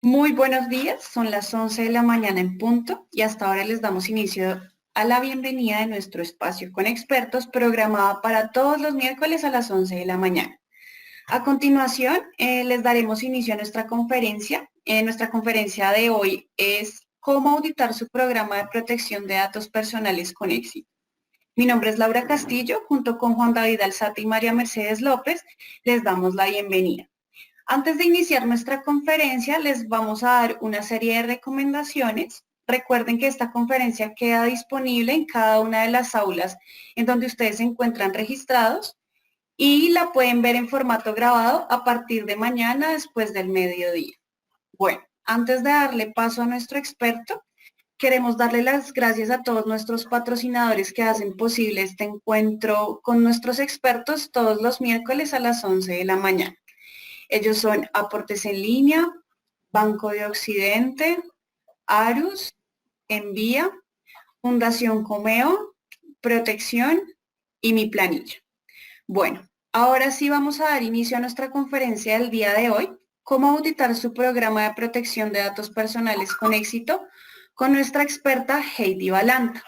Muy buenos días, son las 11 de la mañana en punto y hasta ahora les damos inicio a la bienvenida de nuestro espacio con expertos programada para todos los miércoles a las 11 de la mañana. A continuación, les daremos inicio a nuestra conferencia. Nuestra conferencia de hoy es cómo auditar su programa de protección de datos personales con éxito. Mi nombre es Laura Castillo, junto con Juan David Alzate y María Mercedes López, les damos la bienvenida. Antes de iniciar nuestra conferencia, les vamos a dar una serie de recomendaciones. Recuerden que esta conferencia queda disponible en cada una de las aulas en donde ustedes se encuentran registrados y la pueden ver en formato grabado a partir de mañana después del mediodía. Bueno, antes de darle paso a nuestro experto, queremos darle las gracias a todos nuestros patrocinadores que hacen posible este encuentro con nuestros expertos todos los miércoles a las 11 de la mañana. Ellos son Aportes en Línea, Banco de Occidente, Arus, Envía, Fundación Comeo, Protección y Mi Planilla. Bueno, ahora sí vamos a dar inicio a nuestra conferencia del día de hoy, cómo auditar su programa de protección de datos personales con éxito, con nuestra experta Heidi Balanta.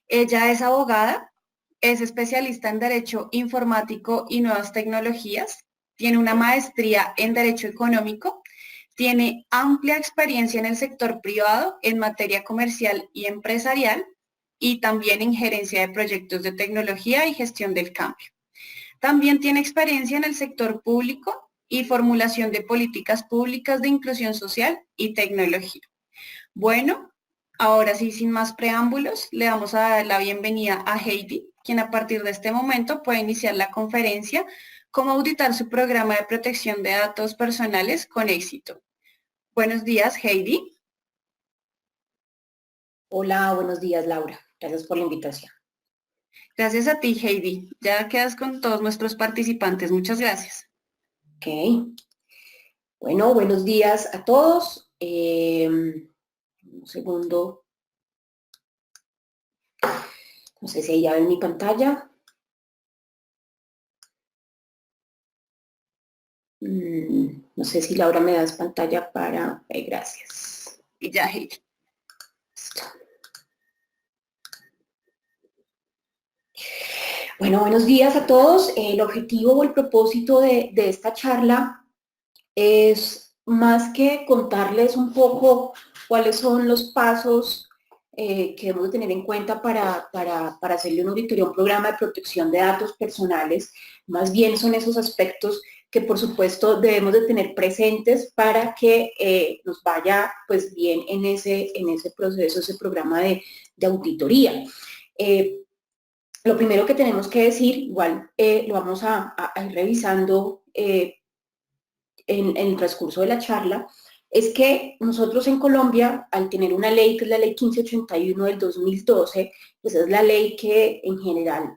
Ella es abogada, es especialista en Derecho Informático y Nuevas Tecnologías, tiene una maestría en Derecho Económico, tiene amplia experiencia en el sector privado en materia comercial y empresarial y también en gerencia de proyectos de tecnología y gestión del cambio. También tiene experiencia en el sector público y formulación de políticas públicas de inclusión social y tecnología. Bueno, ahora sí, sin más preámbulos, le damos a dar la bienvenida a Heidi, quien a partir de este momento puede iniciar la conferencia Cómo auditar su programa de protección de datos personales con éxito. Buenos días, Heidi. Hola, buenos días, Laura. Gracias por la invitación. Gracias a ti, Heidi. Ya quedas con todos nuestros participantes. Muchas gracias. Ok. Bueno, buenos días a todos. Un segundo. No sé si ahí ya ven mi pantalla. No sé si Laura me das pantalla para... gracias. Y ya, Heidi. Listo. Bueno, buenos días a todos. El objetivo o el propósito de esta charla es más que contarles un poco cuáles son los pasos que debemos de tener en cuenta para hacerle una auditoría a un programa de protección de datos personales. Más bien son esos aspectos que por supuesto debemos de tener presentes para que nos vaya pues bien en ese proceso, ese programa de auditoría. Lo primero que tenemos que decir, igual lo vamos a ir revisando en el transcurso de la charla, es que nosotros en Colombia, al tener una ley que es la ley 1581 del 2012, pues es la ley que en general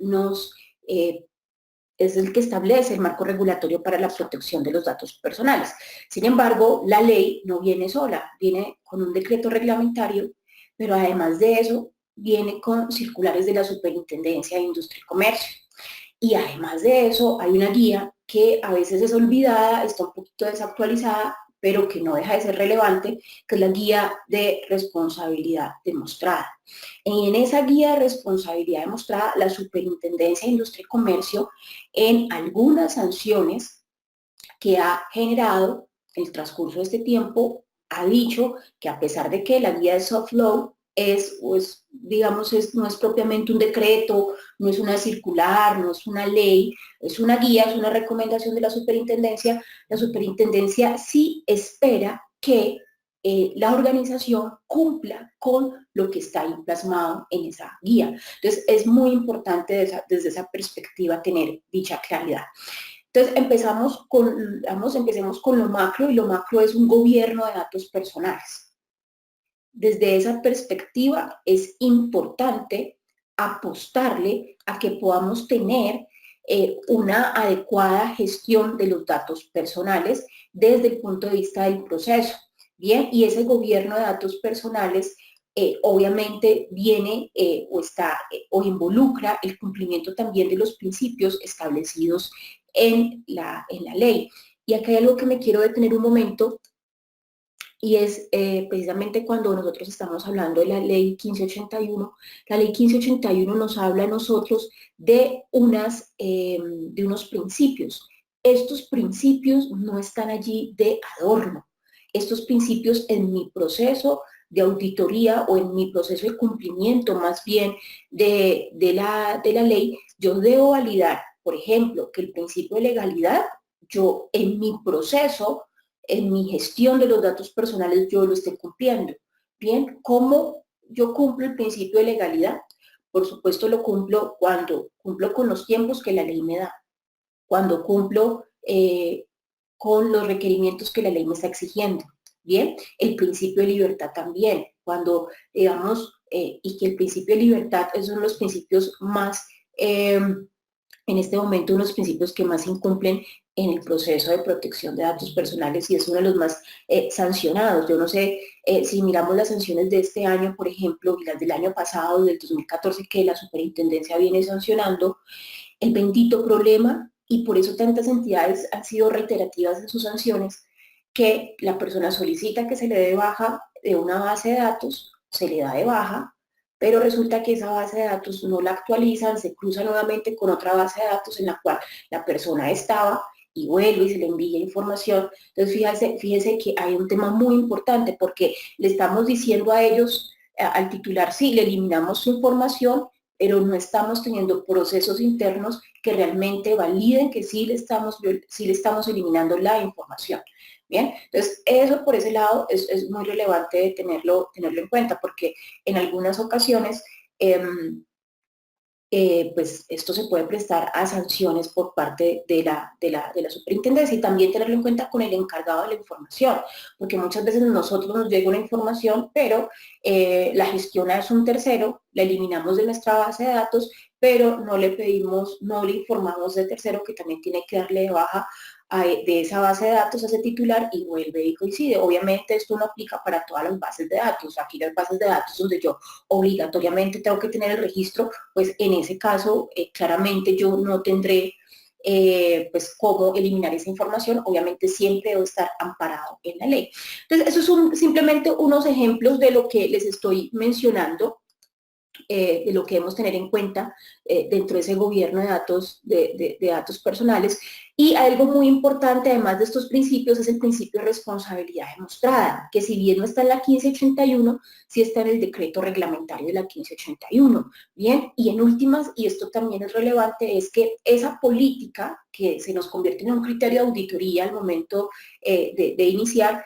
es el que establece el marco regulatorio para la protección de los datos personales. Sin embargo, la ley no viene sola, viene con un decreto reglamentario, pero además de eso, viene con circulares de la Superintendencia de Industria y Comercio. Y además de eso, hay una guía que a veces es olvidada, está un poquito desactualizada, pero que no deja de ser relevante, que es la guía de responsabilidad demostrada. En esa guía de responsabilidad demostrada, la Superintendencia de Industria y Comercio, en algunas sanciones que ha generado en el transcurso de este tiempo, ha dicho que a pesar de que la guía de soft law pues, digamos, no es propiamente un decreto, no es una circular, no es una ley, es una guía, es una recomendación de la superintendencia sí espera que la organización cumpla con lo que está ahí plasmado en esa guía. Entonces, es muy importante desde esa perspectiva tener dicha claridad. Entonces, empecemos con lo macro, y lo macro es un gobierno de datos personales. Desde esa perspectiva es importante apostarle a que podamos tener una adecuada gestión de los datos personales desde el punto de vista del proceso. Bien, y ese gobierno de datos personales obviamente viene o involucra el cumplimiento también de los principios establecidos en la ley. Y acá hay algo que me quiero detener un momento, y es precisamente cuando nosotros estamos hablando de la ley 1581. La ley 1581 nos habla a nosotros de unos principios. Estos principios no están allí de adorno. Estos principios en mi proceso de auditoría o en mi proceso de cumplimiento más bien de la ley, yo debo validar, por ejemplo, que el principio de legalidad, yo en mi proceso, en mi gestión de los datos personales, yo lo esté cumpliendo. Bien, ¿cómo yo cumplo el principio de legalidad? Por supuesto lo cumplo cuando cumplo con los tiempos que la ley me da, cuando cumplo con los requerimientos que la ley me está exigiendo. Bien, el principio de libertad también, cuando digamos, y que el principio de libertad es uno de los principios más, en este momento, uno de los principios que más incumplen en el proceso de protección de datos personales y es uno de los más sancionados. Yo no sé si miramos las sanciones de este año, por ejemplo, y las del año pasado, del 2014, que la superintendencia viene sancionando, el bendito problema, y por eso tantas entidades han sido reiterativas en sus sanciones, que la persona solicita que se le dé baja de una base de datos, se le da de baja, pero resulta que esa base de datos no la actualizan, se cruza nuevamente con otra base de datos en la cual la persona estaba y vuelve y se le envía información. Entonces, fíjense que hay un tema muy importante porque le estamos diciendo a ellos, al titular, sí, le eliminamos su información, pero no estamos teniendo procesos internos que realmente validen que sí le estamos eliminando la información. Bien, entonces eso por ese lado es muy relevante de tenerlo en cuenta, porque en algunas ocasiones pues esto se puede prestar a sanciones por parte de la superintendencia y también tenerlo en cuenta con el encargado de la información, porque muchas veces nosotros nos llega una información, pero la gestiona es un tercero, la eliminamos de nuestra base de datos, pero no le pedimos, no le informamos del tercero que también tiene que darle de baja de esa base de datos a ese titular y vuelve y coincide. Obviamente esto no aplica para todas las bases de datos. Aquí las bases de datos donde yo obligatoriamente tengo que tener el registro, pues en ese caso claramente yo no tendré pues cómo eliminar esa información. Obviamente siempre debo estar amparado en la ley. Entonces esos son simplemente unos ejemplos de lo que les estoy mencionando, de lo que debemos tener en cuenta dentro de ese gobierno de datos personales. Y algo muy importante, además de estos principios, es el principio de responsabilidad demostrada, que si bien no está en la 1581, sí está en el decreto reglamentario de la 1581. Bien, y en últimas, y esto también es relevante, es que esa política que se nos convierte en un criterio de auditoría al momento de iniciar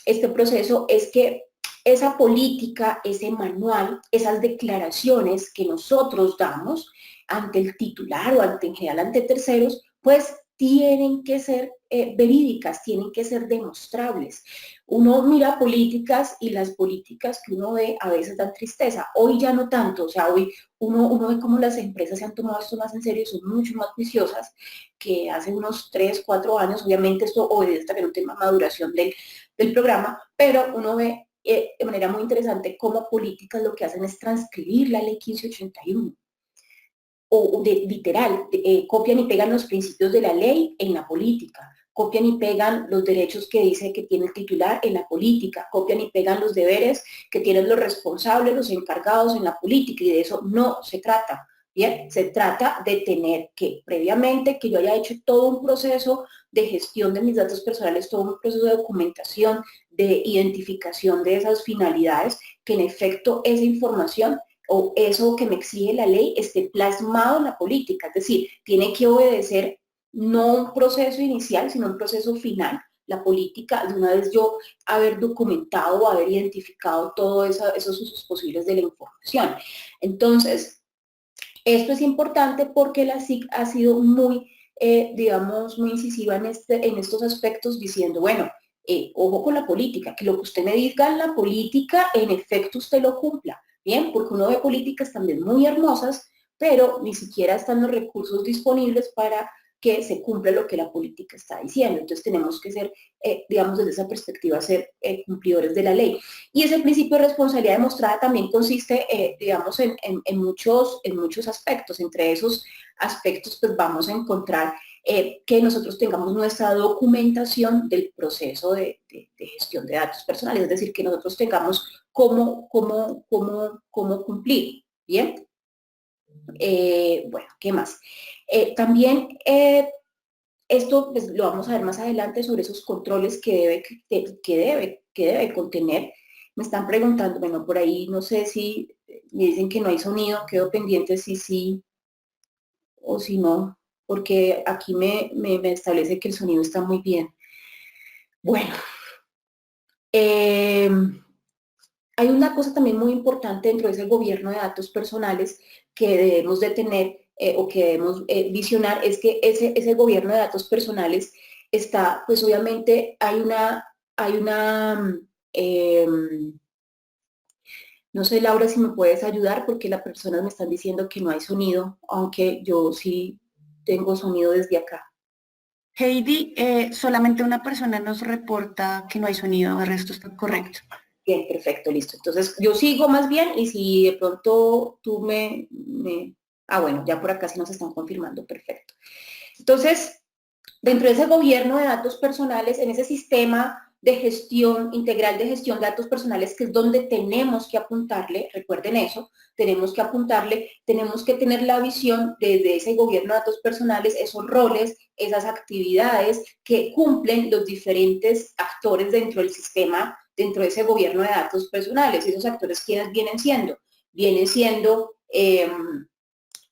este proceso es que esa política, ese manual, esas declaraciones que nosotros damos ante el titular o ante, en general ante terceros, pues tienen que ser verídicas, tienen que ser demostrables. Uno mira políticas y las políticas que uno ve a veces dan tristeza. Hoy ya no tanto, o sea, hoy uno ve cómo las empresas se han tomado esto más en serio y son mucho más juiciosas que hace unos 3, 4 años. Obviamente esto obedece también un tema de maduración del programa, pero uno ve de manera muy interesante cómo políticas lo que hacen es transcribir la ley 1581 o literal, copian y pegan los principios de la ley en la política, copian y pegan los derechos que dice que tiene el titular en la política, copian y pegan los deberes que tienen los responsables, los encargados en la política, y de eso no se trata. Bien, se trata de tener que previamente que yo haya hecho todo un proceso de gestión de mis datos personales, todo un proceso de documentación, de identificación de esas finalidades, que en efecto esa información o eso que me exige la ley esté plasmado en la política, es decir, tiene que obedecer no un proceso inicial, sino un proceso final. La política, de una vez yo haber documentado o haber identificado todos esos usos posibles de la información. Entonces, esto es importante porque la SIC ha sido muy, digamos, muy incisiva en estos aspectos, diciendo, bueno, ojo con la política, que lo que usted me diga en la política, en efecto usted lo cumpla. Bien, porque uno ve políticas también muy hermosas, pero ni siquiera están los recursos disponibles para que se cumpla lo que la política está diciendo. Entonces tenemos que ser, digamos, desde esa perspectiva, ser cumplidores de la ley. Y ese principio de responsabilidad demostrada también consiste, digamos, en muchos aspectos. Entre esos aspectos, pues vamos a encontrar que nosotros tengamos nuestra documentación del proceso de gestión de datos personales, es decir, que nosotros tengamos cómo cumplir, ¿bien? Bueno, ¿qué más? También esto pues, lo vamos a ver más adelante sobre esos controles que debe contener. Me están preguntando, bueno, por ahí no sé si me dicen que no hay sonido, quedo pendiente si sí o si no, porque aquí me establece que el sonido está muy bien. Bueno, hay una cosa también muy importante dentro de ese gobierno de datos personales que debemos de tener o que debemos visionar, es que ese gobierno de datos personales está, pues obviamente hay una eh, no sé, Laura, si me puedes ayudar, porque las personas me están diciendo que no hay sonido, aunque yo sí tengo sonido desde acá. Heidi, solamente una persona nos reporta que no hay sonido, el resto está correcto. Bien, perfecto, listo. Entonces, yo sigo más bien y si de pronto tú Ah, bueno, ya por acá sí nos están confirmando, perfecto. Entonces, dentro de ese gobierno de datos personales, en ese sistema de gestión, integral de gestión de datos personales, que es donde tenemos que apuntarle, recuerden eso, tenemos que apuntarle, tenemos que tener la visión desde ese gobierno de datos personales, esos roles, esas actividades que cumplen los diferentes actores dentro del sistema, dentro de ese gobierno de datos personales. Y esos actores, ¿quiénes vienen siendo? Vienen siendo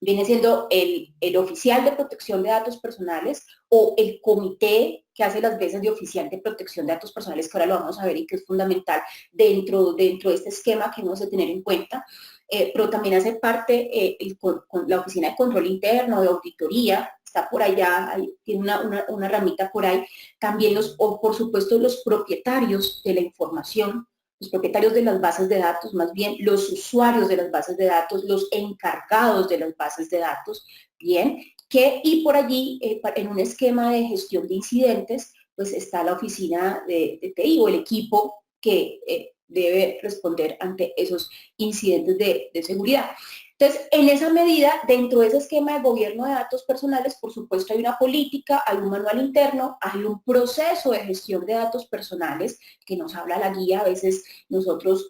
viene siendo el oficial de protección de datos personales o el comité que hace las veces de oficial de protección de datos personales, que ahora lo vamos a ver y que es fundamental dentro de este esquema que hemos de tener en cuenta, pero también hace parte con la oficina de control interno, de auditoría, está por allá, tiene una ramita por ahí, también o por supuesto los propietarios de la información, los propietarios de las bases de datos, más bien los usuarios de las bases de datos, los encargados de las bases de datos, bien, y por allí, en un esquema de gestión de incidentes, pues está la oficina de TI o el equipo que debe responder ante esos incidentes de seguridad. Entonces, en esa medida, dentro de ese esquema de gobierno de datos personales, por supuesto hay una política, hay un manual interno, hay un proceso de gestión de datos personales que nos habla la guía. A veces nosotros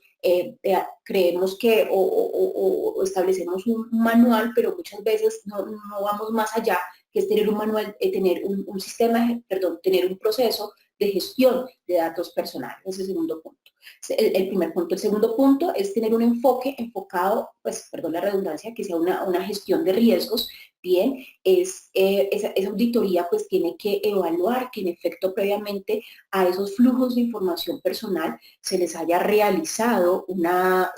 creemos que o establecemos un manual, pero muchas veces no vamos más allá, que es tener un manual, tener un sistema, perdón, tener un proceso de gestión de datos personales. Ese es el segundo punto. El primer punto. El segundo punto es tener un enfoque enfocado, pues, perdón la redundancia, que sea una gestión de riesgos. Bien, esa auditoría pues tiene que evaluar que en efecto previamente a esos flujos de información personal se les haya realizado una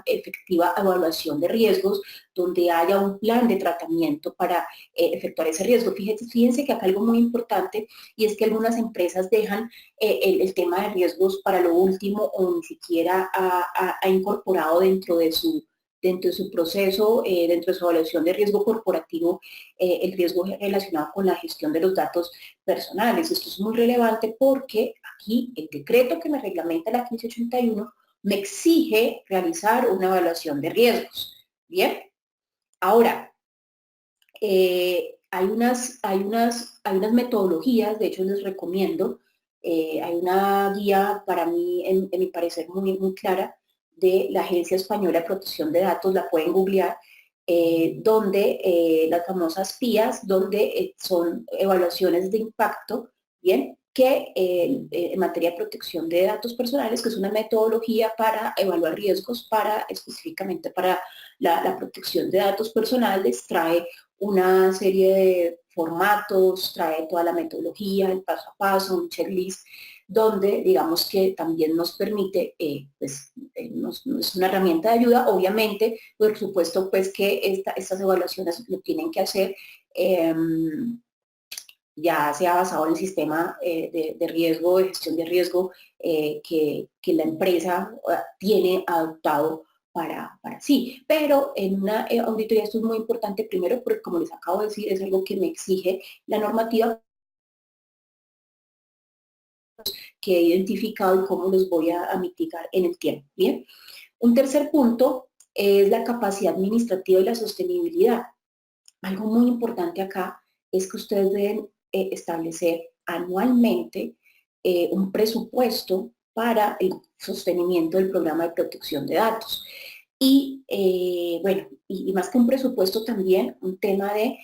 efectiva evaluación de riesgos, donde haya un plan de tratamiento para efectuar ese riesgo. Fíjense que acá algo muy importante, y es que algunas empresas dejan el tema de riesgos para lo último o ni siquiera ha incorporado dentro de su proceso, dentro de su evaluación de riesgo corporativo, el riesgo relacionado con la gestión de los datos personales. Esto es muy relevante porque aquí el decreto que me reglamenta la 1581 me exige realizar una evaluación de riesgos. Bien, ahora, hay unas metodologías, de hecho les recomiendo, hay una guía para mí, en mi parecer, muy clara, de la Agencia Española de Protección de Datos, la pueden googlear, donde las famosas PIAs, donde son evaluaciones de impacto, ¿bien? Que en materia de protección de datos personales, que es una metodología para evaluar riesgos específicamente para la protección de datos personales, trae una serie de formatos, trae toda la metodología, el paso a paso, un checklist, donde digamos que también nos permite, es una herramienta de ayuda, obviamente, por supuesto, pues que estas evaluaciones lo tienen que hacer ya sea basado en el sistema de riesgo, de gestión de riesgo que la empresa tiene adoptado para sí. Pero en una auditoría esto es muy importante, primero porque, como les acabo de decir, es algo que me exige la normativa que he identificado y cómo los voy a mitigar en el tiempo. Bien. Un tercer punto es la capacidad administrativa y la sostenibilidad. Algo muy importante acá es que ustedes deben establecer anualmente un presupuesto para el sostenimiento del programa de protección de datos. Y bueno, y más que un presupuesto también, un tema de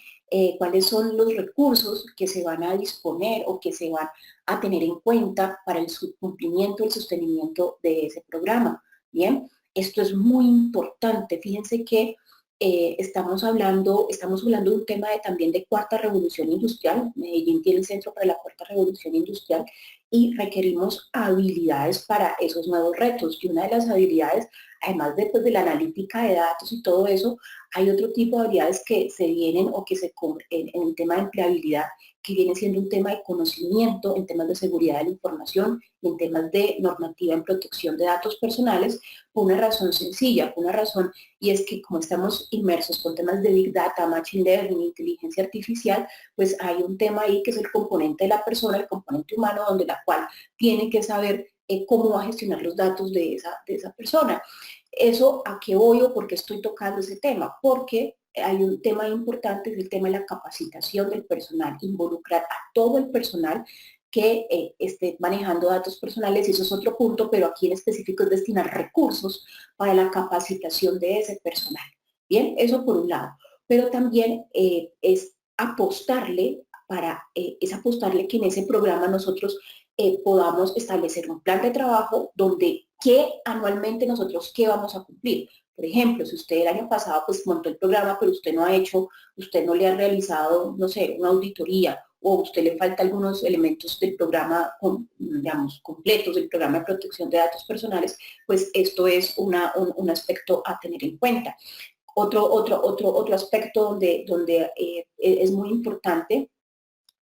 cuáles son los recursos que se van a disponer o que se van a tener en cuenta para el cumplimiento, el sostenimiento de ese programa. Bien, esto es muy importante. Fíjense que estamos hablando de un tema también de cuarta revolución industrial. Medellín tiene el Centro para la Cuarta Revolución Industrial y requerimos habilidades para esos nuevos retos. Y una de las habilidades, además de, pues, de la analítica de datos y todo eso, hay otro tipo de habilidades que se vienen o que se en el tema de empleabilidad, que viene siendo un tema de conocimiento en temas de seguridad de la información y en temas de normativa en protección de datos personales, por una razón sencilla, por una razón, y es que como estamos inmersos con temas de Big Data, Machine Learning, inteligencia artificial, pues hay un tema ahí que es el componente de la persona, el componente humano, donde la cual tiene que saber cómo va a gestionar los datos de esa persona. ¿Eso a qué voy o por qué estoy tocando ese tema? Porque hay un tema importante, es el tema de la capacitación del personal, involucrar a todo el personal que esté manejando datos personales, y eso es otro punto, pero aquí en específico es destinar recursos para la capacitación de ese personal. Bien, eso por un lado. Pero también es apostarle es apostarle que en ese programa nosotros podamos establecer un plan de trabajo donde qué anualmente nosotros qué vamos a cumplir. Por ejemplo, si usted el año pasado pues montó el programa, pero usted no le ha realizado, no sé, una auditoría, o a usted le falta algunos elementos del programa, digamos, completos del programa de protección de datos personales, pues esto es un aspecto a tener en cuenta. Otro aspecto donde es muy importante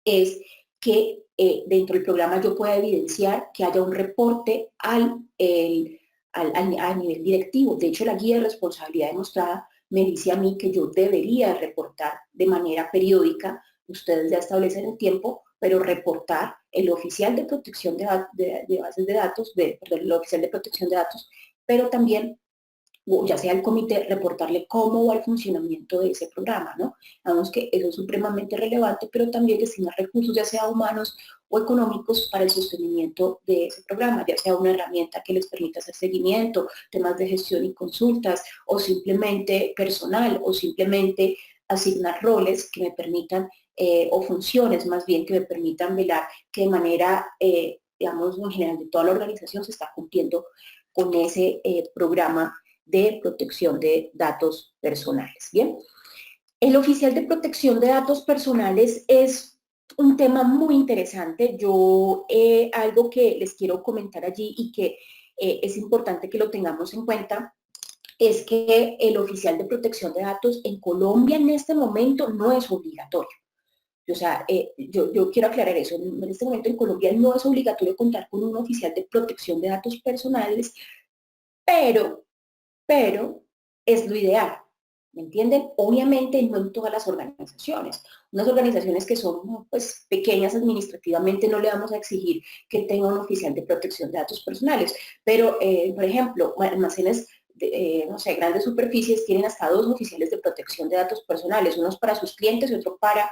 es que dentro del programa yo pueda evidenciar que haya un reporte a nivel directivo. De hecho, la guía de responsabilidad demostrada me dice a mí que yo debería reportar de manera periódica. Ustedes ya establecen el tiempo, pero reportar el oficial de protección de bases de datos, perdón, el oficial de protección de datos, pero también o ya sea el comité, reportarle cómo va el funcionamiento de ese programa, ¿no? Sabemos que eso es supremamente relevante, pero también destinar recursos, ya sea humanos o económicos, para el sostenimiento de ese programa, ya sea una herramienta que les permita hacer seguimiento, temas de gestión y consultas, o simplemente personal, o simplemente asignar roles que me permitan, o funciones más bien, que me permitan velar que de manera, digamos, en general de toda la organización se está cumpliendo con ese programa de protección de datos personales. Bien, el oficial de protección de datos personales es un tema muy interesante. Yo algo que les quiero comentar allí y que es importante que lo tengamos en cuenta es que el oficial de protección de datos en Colombia en este momento no es obligatorio. O sea, yo quiero aclarar eso. En este momento en Colombia no es obligatorio contar con un oficial de protección de datos personales, pero es lo ideal, ¿me entienden? Obviamente no en todas las organizaciones. Unas organizaciones que son pues pequeñas administrativamente no le vamos a exigir que tenga un oficial de protección de datos personales, pero por ejemplo, almacenes no sé, grandes superficies tienen hasta 2 oficiales de protección de datos personales, unos para sus clientes y otro para,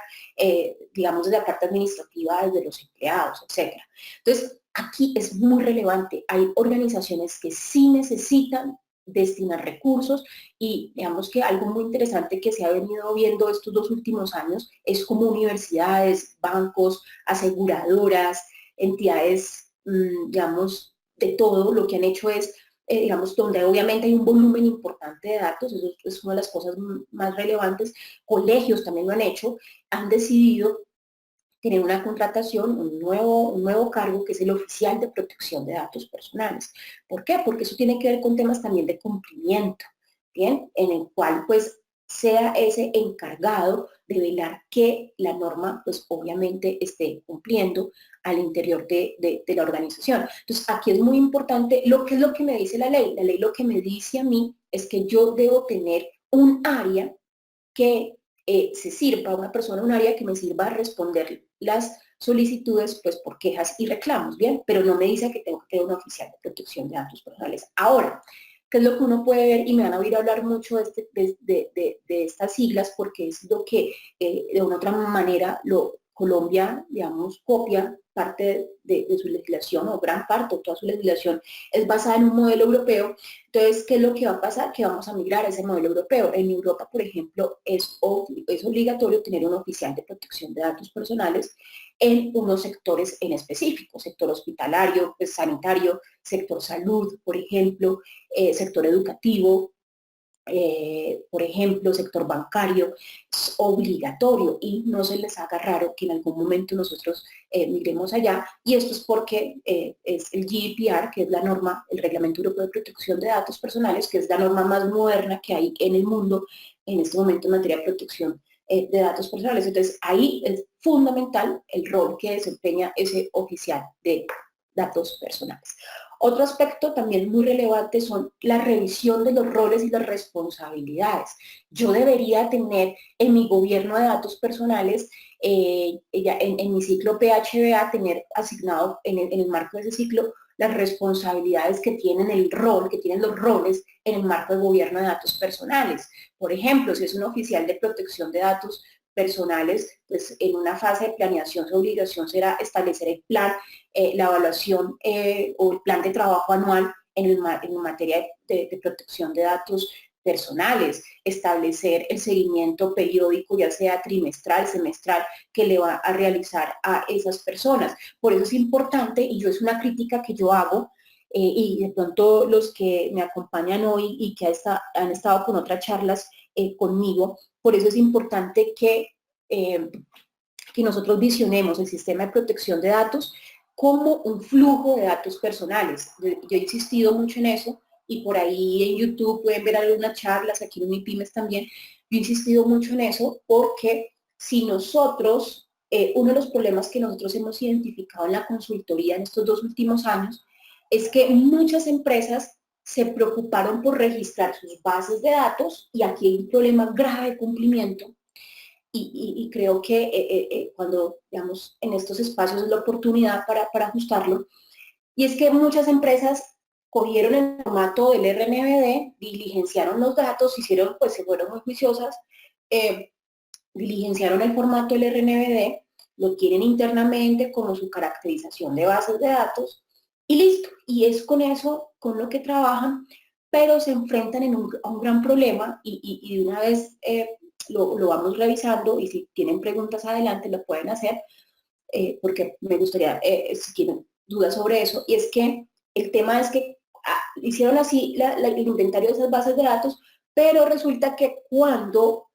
digamos, desde la parte administrativa, desde los empleados, etcétera. Entonces, aquí es muy relevante. Hay organizaciones que sí necesitan destinar recursos, y digamos que algo muy interesante que se ha venido viendo estos 2 últimos años es como universidades, bancos, aseguradoras, entidades, digamos, de todo lo que han hecho es, digamos, donde obviamente hay un volumen importante de datos, eso es una de las cosas más relevantes. Colegios también lo han hecho, han decidido tener una contratación, un nuevo cargo, que es el oficial de protección de datos personales. ¿Por qué? Porque eso tiene que ver con temas también de cumplimiento, ¿bien? En el cual pues sea ese encargado de velar que la norma pues obviamente esté cumpliendo al interior de la organización. Entonces aquí es muy importante ¿qué es lo que me dice la ley? La ley lo que me dice a mí es que yo debo tener un área que se sirva, una persona, un área que me sirva a responder las solicitudes pues por quejas y reclamos, ¿bien? Pero no me dice que tengo que tener un oficial de protección de datos personales. Ahora, ¿Qué es lo que uno puede ver? Y me van a oír hablar mucho de estas siglas porque es lo que de una otra manera Colombia, digamos, copia parte de su legislación o gran parte o toda su legislación es basada en un modelo europeo. Entonces, ¿qué es lo que va a pasar? Que vamos a migrar a ese modelo europeo. En Europa, por ejemplo, es obligatorio tener un oficial de protección de datos personales en unos sectores en específico, sector hospitalario, pues, sanitario, sector salud, por ejemplo, sector educativo, por ejemplo, sector bancario, es obligatorio y no se les haga raro que en algún momento nosotros migremos allá, y esto es porque es el GDPR, que es la norma, el Reglamento Europeo de Protección de Datos Personales, que es la norma más moderna que hay en el mundo en este momento en materia de protección de datos personales. Entonces, ahí es fundamental el rol que desempeña ese oficial de datos personales. Otro aspecto también muy relevante son la revisión de los roles y las responsabilidades. Yo debería tener en mi gobierno de datos personales, en mi ciclo PHBA, tener asignado en el marco de ese ciclo las responsabilidades que tienen el rol, que tienen los roles en el marco de gobierno de datos personales. Por ejemplo, si es un oficial de protección de datos personales, pues en una fase de planeación su obligación será establecer el plan, la evaluación o el plan de trabajo anual en materia de protección de datos personales, establecer el seguimiento periódico, ya sea trimestral, semestral, que le va a realizar a esas personas. Por eso es importante, y yo es una crítica que yo hago, y de pronto los que me acompañan hoy y que han estado con otras charlas conmigo, por eso es importante que nosotros visionemos el sistema de protección de datos como un flujo de datos personales. Yo he insistido mucho en eso, y por ahí en YouTube pueden ver algunas charlas, aquí en MIPYMES también. Yo he insistido mucho en eso porque si nosotros, uno de los problemas que nosotros hemos identificado en la consultoría en estos 2 últimos años es que muchas empresas se preocuparon por registrar sus bases de datos, y aquí hay un problema grave de cumplimiento. Y creo que cuando, digamos, en estos espacios es la oportunidad para ajustarlo, y es que muchas empresas cogieron el formato del RNBD, diligenciaron los datos, hicieron, pues se fueron muy juiciosas, diligenciaron el formato del RNBD, lo tienen internamente como su caracterización de bases de datos, y listo, y es con eso con lo que trabajan, pero se enfrentan a un gran problema, y de una vez lo vamos revisando, y si tienen preguntas adelante lo pueden hacer, porque me gustaría, si tienen dudas sobre eso, y es que el tema es que hicieron así el inventario de esas bases de datos, pero resulta que cuando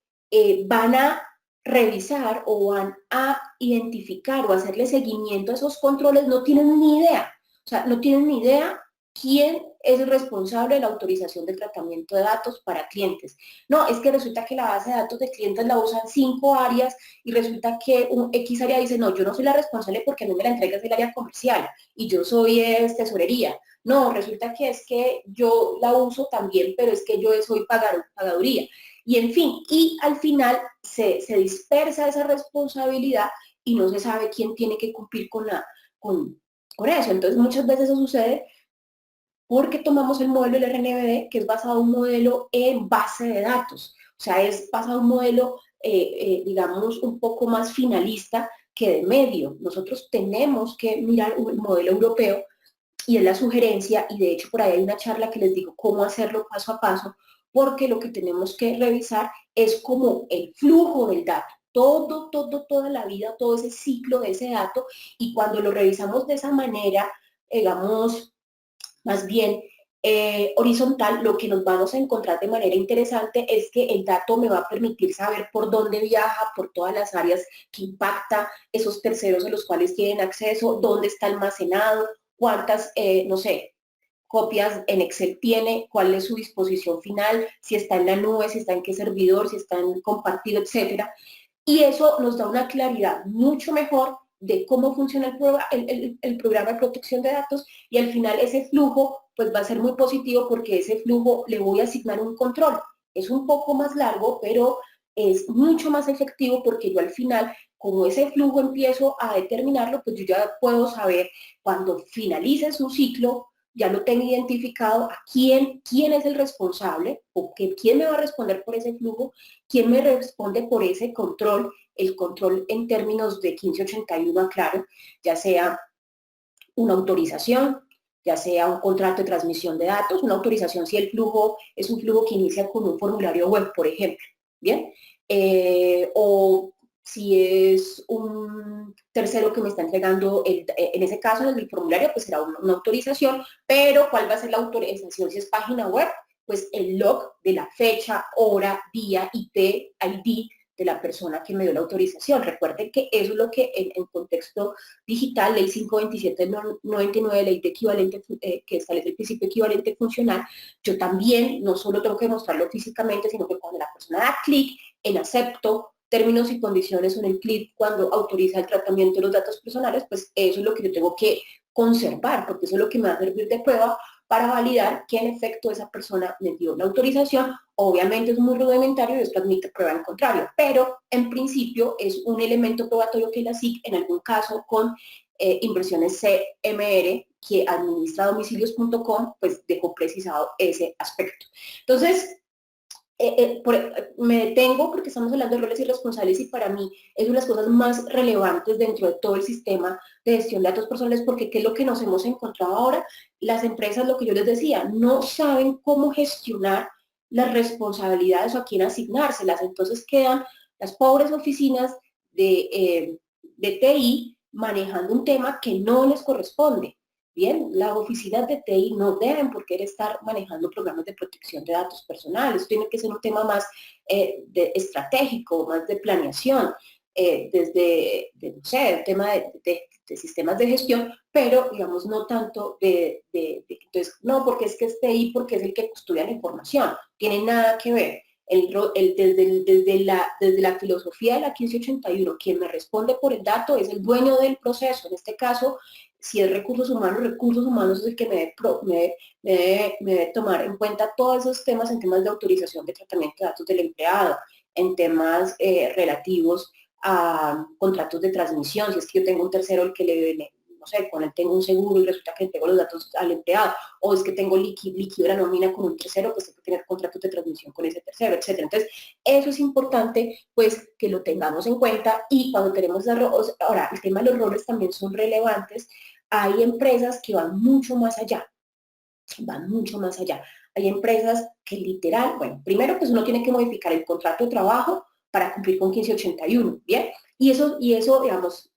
van a revisar o van a identificar o hacerle seguimiento a esos controles, no tienen ni idea. O sea, no tienen ni idea quién es el responsable de la autorización del tratamiento de datos para clientes. No, es que resulta que la base de datos de clientes la usan 5 áreas, y resulta que un X área dice, no, yo no soy la responsable porque a mí me la entregas del área comercial y yo soy tesorería. No, resulta que es que yo la uso también, pero es que yo soy pagaduría. Y en fin, y al final se dispersa esa responsabilidad y no se sabe quién tiene que cumplir con eso. Entonces muchas veces eso sucede porque tomamos el modelo del RNBD, que es basado en un modelo en base de datos. O sea, es basado en un modelo, digamos, un poco más finalista que de medio. Nosotros tenemos que mirar un modelo europeo, y es la sugerencia, y de hecho por ahí hay una charla que les digo cómo hacerlo paso a paso, porque lo que tenemos que revisar es como el flujo del dato, toda la vida, todo ese ciclo de ese dato, y cuando lo revisamos de esa manera, digamos, más bien horizontal, lo que nos vamos a encontrar de manera interesante es que el dato me va a permitir saber por dónde viaja, por todas las áreas que impacta, esos terceros a los cuales tienen acceso, dónde está almacenado, cuántas, no sé, copias en Excel tiene, cuál es su disposición final, si está en la nube, si está en qué servidor, si está en compartido, etcétera. Y eso nos da una claridad mucho mejor de cómo funciona el programa de protección de datos, y al final ese flujo pues va a ser muy positivo porque ese flujo le voy a asignar un control. Es un poco más largo, pero es mucho más efectivo porque yo al final, como ese flujo empiezo a determinarlo, pues yo ya puedo saber cuando finalice su ciclo ya lo tenga identificado a quién es el responsable, o quién me va a responder por ese flujo, quién me responde por ese control, el control en términos de 1581, aclaro, ya sea una autorización, ya sea un contrato de transmisión de datos, una autorización si el flujo es un flujo que inicia con un formulario web, por ejemplo, ¿bien? O si es un tercero que me está entregando, en ese caso, en el formulario, pues será una autorización, pero ¿cuál va a ser la autorización si es página web? Pues el log de la fecha, hora, día, IP, ID de la persona que me dio la autorización. Recuerden que eso es lo que en contexto digital, ley 527 del 99, ley de equivalente, que establece el principio equivalente funcional, yo también no solo tengo que mostrarlo físicamente, sino que cuando la persona da clic en acepto términos y condiciones o en el clic cuando autoriza el tratamiento de los datos personales, pues eso es lo que yo tengo que conservar, porque eso es lo que me va a servir de prueba para validar que en efecto esa persona me dio la autorización. Obviamente es muy rudimentario y esto admite prueba en contrario, pero en principio es un elemento probatorio que la SIC, en algún caso con inversiones CMR, que administra domicilios.com, pues dejó precisado ese aspecto. Entonces, me detengo porque estamos hablando de roles y responsables, y para mí es una de las cosas más relevantes dentro de todo el sistema de gestión de datos personales, porque ¿qué es lo que nos hemos encontrado ahora? Las empresas, lo que yo les decía, no saben cómo gestionar las responsabilidades o a quién asignárselas, entonces quedan las pobres oficinas de TI manejando un tema que no les corresponde. Bien, las oficinas de TI no deben por qué estar manejando programas de protección de datos personales. Tiene que ser un tema más estratégico, más de planeación, no sé, el tema de sistemas de gestión, pero digamos no tanto entonces, no, porque es que es TI, porque es el que custodia la información. Tiene nada que ver. Desde la filosofía de la 1581, quien me responde por el dato es el dueño del proceso. En este caso, si es recursos humanos es el que me debe tomar en cuenta todos esos temas, en temas de autorización de tratamiento de datos del empleado, en temas relativos a contratos de transmisión, si es que yo tengo un tercero el que no sé, con él tengo un seguro y resulta que tengo los datos al empleado, o es que tengo líquido de la nómina con un tercero, pues tengo que tener contratos de transmisión con ese tercero, etcétera. Entonces, eso es importante, pues, que lo tengamos en cuenta. Y cuando tenemos ahora, el tema de los roles también son relevantes. Hay empresas que van mucho más allá, van mucho más allá. Hay empresas que literal, bueno, primero pues uno tiene que modificar el contrato de trabajo para cumplir con 1581, ¿bien? Y eso, digamos,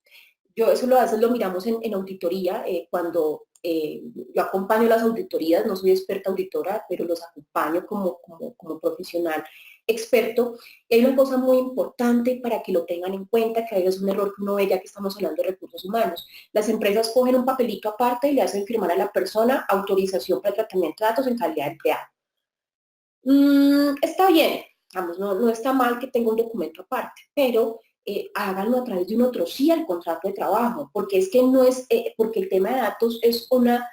yo eso a veces lo miramos en auditoría, cuando yo acompaño las auditorías, no soy experta auditora, pero los acompaño como profesional experto. Y hay una cosa muy importante para que lo tengan en cuenta, que es un error que uno ve ya que estamos hablando de recursos humanos. Las empresas cogen un papelito aparte y le hacen firmar a la persona autorización para el tratamiento de datos en calidad de empleado. Está bien, vamos, no está mal que tenga un documento aparte, pero háganlo a través de un otro sí al contrato de trabajo, porque es que no es, porque el tema de datos es una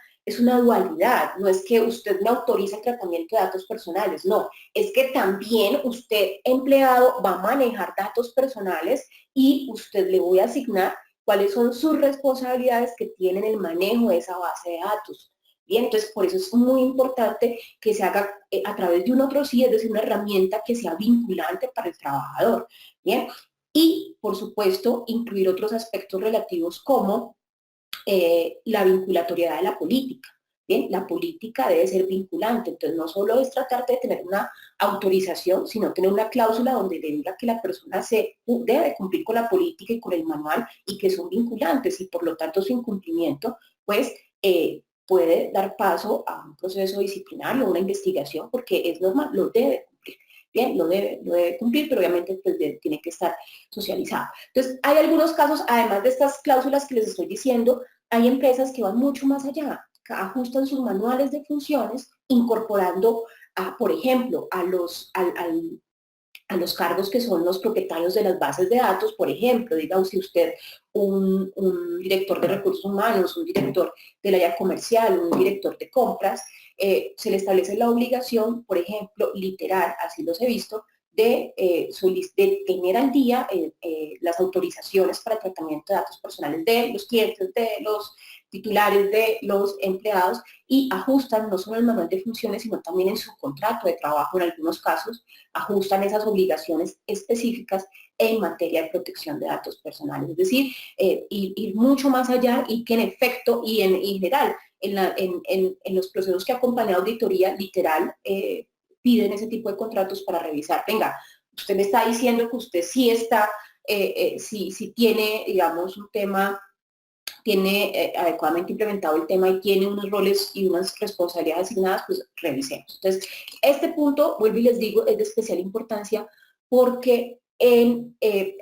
dualidad, no es que usted me autoriza el tratamiento de datos personales, no, es que también usted, empleado, va a manejar datos personales y usted le voy a asignar cuáles son sus responsabilidades que tienen el manejo de esa base de datos. Bien, entonces por eso es muy importante que se haga a través de un otro sí, es decir, una herramienta que sea vinculante para el trabajador. Bien, y por supuesto incluir otros aspectos relativos como la vinculatoriedad de la política. Bien, la política debe ser vinculante, entonces no solo es tratar de tener una autorización, sino tener una cláusula donde diga que la persona debe cumplir con la política y con el manual y que son vinculantes, y por lo tanto su incumplimiento, pues, puede dar paso a un proceso disciplinario, una investigación, porque es normal, lo debe cumplir. Bien, lo debe cumplir, pero obviamente pues, tiene que estar socializado. Entonces, hay algunos casos, además de estas cláusulas que les estoy diciendo, hay empresas que van mucho más allá, que ajustan sus manuales de funciones, incorporando, por ejemplo, a los cargos que son los propietarios de las bases de datos. Por ejemplo, diga si usted un director de recursos humanos, un director del área comercial, un director de compras, se le establece la obligación, por ejemplo, literal, así los he visto, de tener al día las autorizaciones para el tratamiento de datos personales de los clientes, titulares de los empleados y ajustan no solo el manual de funciones, sino también en su contrato de trabajo en algunos casos, ajustan esas obligaciones específicas en materia de protección de datos personales. Es decir, ir mucho más allá y que en efecto y en general en los procesos que acompañan a auditoría, literal, piden ese tipo de contratos para revisar. Venga, usted me está diciendo que usted sí está, sí tiene, digamos, un tema, tiene adecuadamente implementado el tema y tiene unos roles y unas responsabilidades asignadas, pues revisemos. Entonces, este punto, vuelvo y les digo, es de especial importancia porque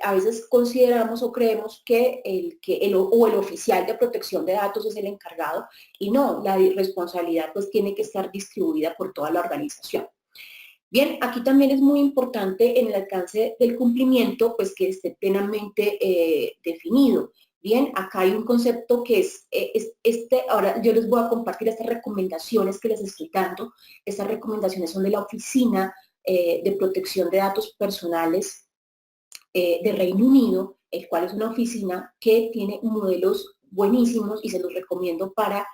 a veces consideramos o creemos que el oficial de protección de datos es el encargado y no, la responsabilidad pues tiene que estar distribuida por toda la organización. Bien, aquí también es muy importante en el alcance del cumplimiento, pues que esté plenamente definido. Bien, acá hay un concepto que es ahora yo les voy a compartir estas recomendaciones que les estoy dando. Estas recomendaciones son de la Oficina de Protección de Datos Personales de Reino Unido, el cual es una oficina que tiene modelos buenísimos y se los recomiendo para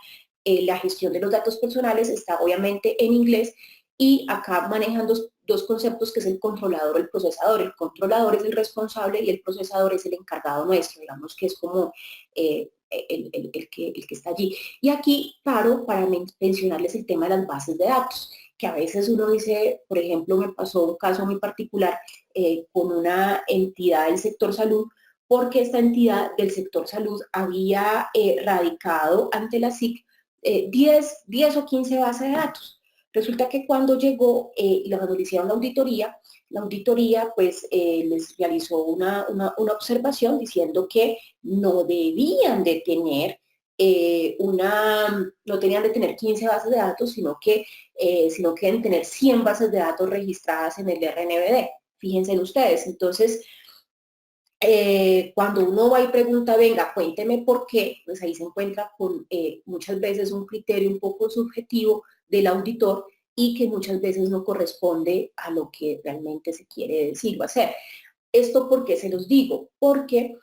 la gestión de los datos personales. Está obviamente en inglés y acá manejan dos conceptos que es el controlador y el procesador. El controlador es el responsable y el procesador es el encargado nuestro, digamos que es como el que está allí. Y aquí paro para mencionarles el tema de las bases de datos, que a veces uno dice, por ejemplo, me pasó un caso muy particular con una entidad del sector salud, porque esta entidad del sector salud había radicado ante la SIC 10 o 15 bases de datos. Resulta que cuando llegó, cuando le hicieron la auditoría pues les realizó una observación diciendo que no debían de tener no tenían de tener 15 bases de datos, sino que deben tener 100 bases de datos registradas en el RNBD. Fíjense ustedes, entonces cuando uno va y pregunta, venga, cuénteme por qué, pues ahí se encuentra con muchas veces un criterio un poco subjetivo del auditor y que muchas veces no corresponde a lo que realmente se quiere decir o hacer. ¿Esto por qué se los digo? Porque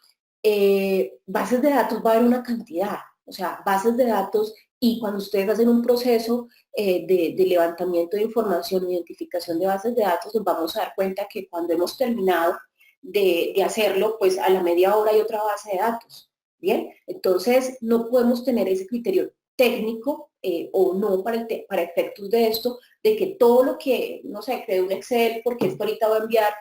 bases de datos va a haber una cantidad, o sea, bases de datos y cuando ustedes hacen un proceso de levantamiento de información, identificación de bases de datos, nos vamos a dar cuenta que cuando hemos terminado de hacerlo, pues a la media hora hay otra base de datos, ¿bien? Entonces, no podemos tener ese criterio técnico o no para efectos de esto, de que todo lo que, no sé, cree un Excel, porque esto ahorita va a enviar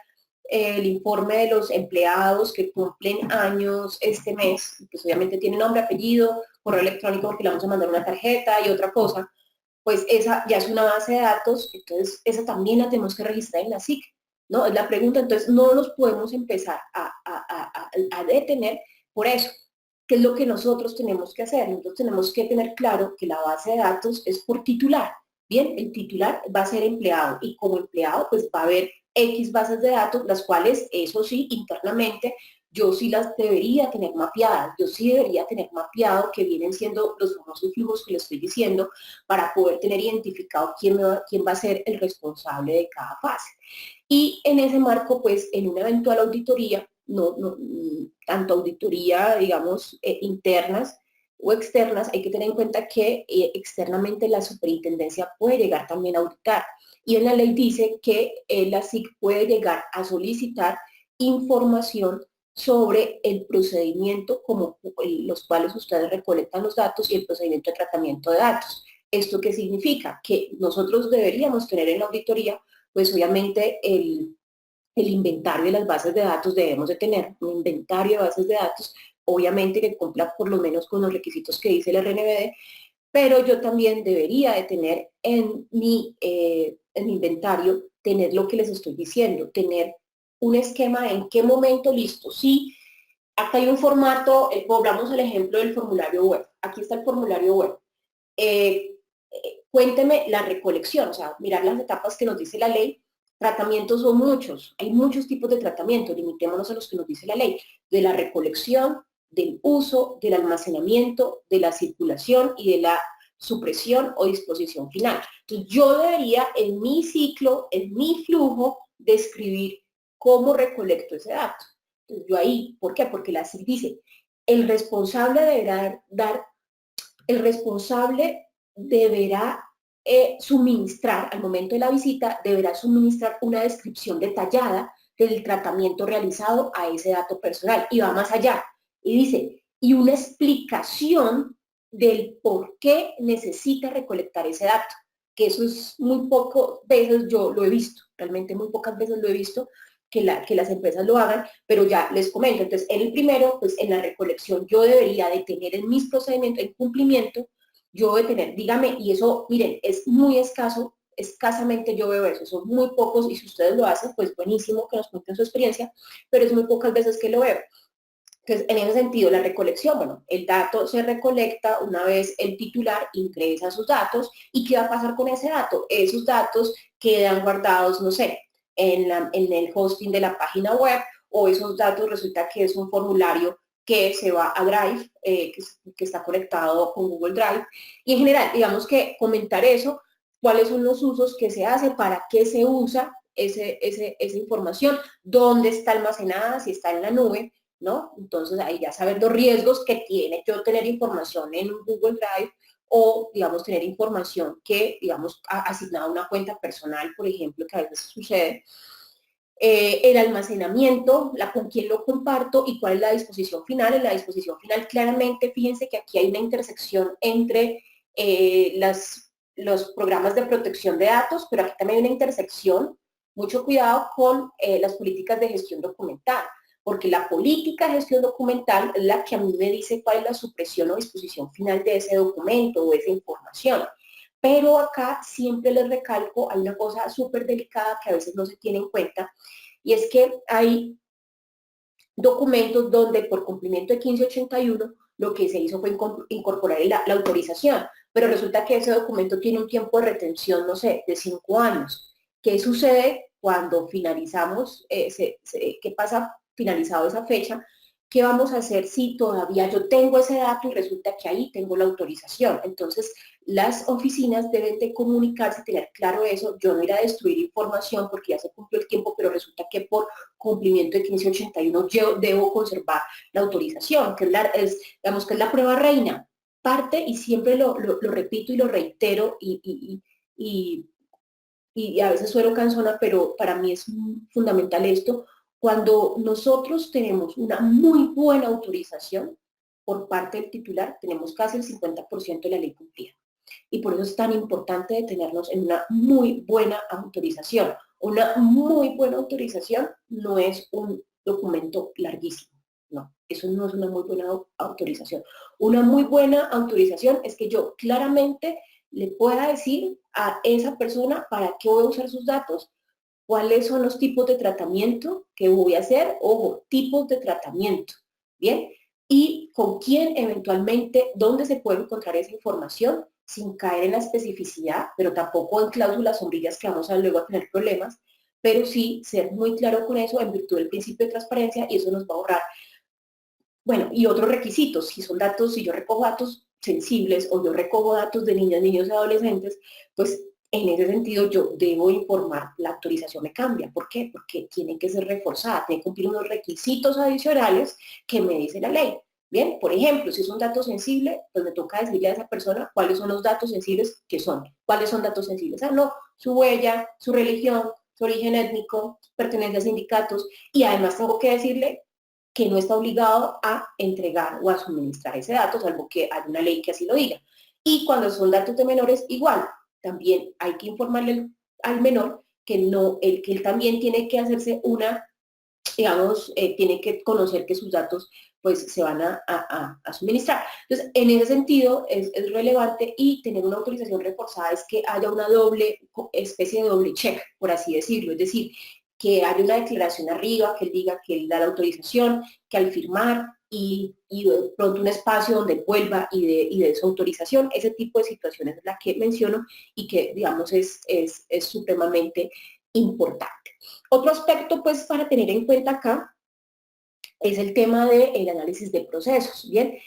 el informe de los empleados que cumplen años este mes, pues obviamente tiene nombre, apellido, correo electrónico porque le vamos a mandar una tarjeta y otra cosa, pues esa ya es una base de datos, entonces esa también la tenemos que registrar en la SIC, ¿no? Es la pregunta, entonces no los podemos empezar a detener por eso. ¿Qué es lo que nosotros tenemos que hacer? Nosotros tenemos que tener claro que la base de datos es por titular. Bien, el titular va a ser empleado y como empleado pues va a haber X bases de datos, las cuales, eso sí, internamente, yo sí las debería tener mapeadas, yo sí debería tener mapeado que vienen siendo los famosos flujos que les estoy diciendo para poder tener identificado quién va a ser el responsable de cada fase. Y en ese marco, pues, en una eventual auditoría, tanto auditoría, digamos, internas o externas, hay que tener en cuenta que externamente la superintendencia puede llegar también a auditar. Y en la ley dice que la SIC puede llegar a solicitar información sobre el procedimiento como los cuales ustedes recolectan los datos y el procedimiento de tratamiento de datos. ¿Esto qué significa? Que nosotros deberíamos tener en la auditoría, pues obviamente el inventario de las bases de datos, debemos de tener un inventario de bases de datos, obviamente que cumpla por lo menos con los requisitos que dice el RNBD, pero yo también debería de tener en mi inventario, tener lo que les estoy diciendo, tener un esquema en qué momento listo. Sí, acá hay un formato, volvamos al ejemplo del formulario web. Aquí está el formulario web. Cuénteme la recolección, o sea, mirar las etapas que nos dice la ley. Tratamientos son muchos, hay muchos tipos de tratamiento, limitémonos a los que nos dice la ley, de la recolección, del uso, del almacenamiento, de la circulación y de la supresión o disposición final. Entonces, yo debería en mi ciclo, en mi flujo, describir cómo recolecto ese dato. Entonces, yo ahí, ¿por qué? Porque la SIC dice, el responsable deberá dar el responsable deberá suministrar, al momento de la visita, deberá suministrar una descripción detallada del tratamiento realizado a ese dato personal. Y va más allá, y dice, y una explicación del por qué necesita recolectar ese dato, que eso es muy pocas veces yo lo he visto, realmente muy pocas veces lo he visto, que las empresas lo hagan, pero ya les comento. Entonces, en el primero, pues en la recolección yo debería de tener en mis procedimientos, en cumplimiento, yo de tener, dígame, y eso, miren, es muy escaso, escasamente yo veo eso, son muy pocos, y si ustedes lo hacen, pues buenísimo que nos cuenten su experiencia, pero es muy pocas veces que lo veo. Entonces, en ese sentido, la recolección, bueno, el dato se recolecta una vez el titular ingresa sus datos, ¿y qué va a pasar con ese dato? Esos datos quedan guardados, no sé, en el hosting de la página web, o esos datos resulta que es un formulario que se va a Drive, que está conectado con Google Drive, y en general, digamos que comentar eso, cuáles son los usos que se hace, para qué se usa esa información, dónde está almacenada, si está en la nube, ¿no? Entonces ahí ya saber los riesgos que tiene yo tener información en un Google Drive, o, digamos, tener información que, digamos, asignada a una cuenta personal, por ejemplo, que a veces sucede. El almacenamiento, con quién lo comparto y cuál es la disposición final. En la disposición final, claramente, fíjense que aquí hay una intersección entre los programas de protección de datos, pero aquí también hay una intersección, mucho cuidado con las políticas de gestión documental, porque la política de gestión documental es la que a mí me dice cuál es la supresión o disposición final de ese documento o de esa información. Pero acá siempre les recalco, hay una cosa súper delicada que a veces no se tiene en cuenta, y es que hay documentos donde por cumplimiento de 1581 lo que se hizo fue incorporar la autorización, pero resulta que ese documento tiene un tiempo de retención, no sé, de 5 años. ¿Qué sucede cuando finalizamos, qué pasa finalizado esa fecha? ¿Qué vamos a hacer si todavía yo tengo ese dato y resulta que ahí tengo la autorización? Entonces, las oficinas deben de comunicarse, tener claro eso. Yo no ir a destruir información porque ya se cumplió el tiempo, pero resulta que por cumplimiento de 1581 yo debo conservar la autorización, digamos que es la prueba reina. Parte, y siempre lo repito y lo reitero, y a veces sueno cansona, pero para mí es fundamental esto: cuando nosotros tenemos una muy buena autorización por parte del titular, tenemos casi el 50% de la ley cumplida. Y por eso es tan importante detenernos en una muy buena autorización. Una muy buena autorización no es un documento larguísimo, no, eso no es una muy buena autorización. Una muy buena autorización es que yo claramente le pueda decir a esa persona para qué voy a usar sus datos, cuáles son los tipos de tratamiento que voy a hacer, ojo, tipos de tratamiento, ¿bien? Y con quién eventualmente, dónde se puede encontrar esa información, sin caer en la especificidad, pero tampoco en cláusulas sombrillas que vamos a luego a tener problemas, pero sí ser muy claro con eso en virtud del principio de transparencia, y eso nos va a ahorrar. Bueno, y otros requisitos, si son datos, si yo recojo datos sensibles o yo recojo datos de niñas, niños y adolescentes, pues en ese sentido yo debo informar, la autorización me cambia. ¿Por qué? Porque tiene que ser reforzada, tiene que cumplir unos requisitos adicionales que me dice la ley. Bien, por ejemplo, si es un dato sensible, pues me toca decirle a esa persona cuáles son los datos sensibles que son. ¿Cuáles son datos sensibles? Ah, no, su huella, su religión, su origen étnico, pertenencia a sindicatos, y además tengo que decirle que no está obligado a entregar o a suministrar ese dato, salvo que hay una ley que así lo diga. Y cuando son datos de menores, igual, también hay que informarle al menor que no, que él también tiene que hacerse una, digamos, tiene que conocer que sus datos pues se van a suministrar. Entonces, en ese sentido es relevante, y tener una autorización reforzada es que haya una doble, especie de doble check, por así decirlo, es decir, que haya una declaración arriba, que él diga que él da la autorización, que al firmar y de pronto un espacio donde vuelva y de su autorización. Ese tipo de situaciones es la que menciono y que, digamos, es supremamente importante. Otro aspecto, pues, para tener en cuenta acá es el tema del análisis de procesos, ¿bien?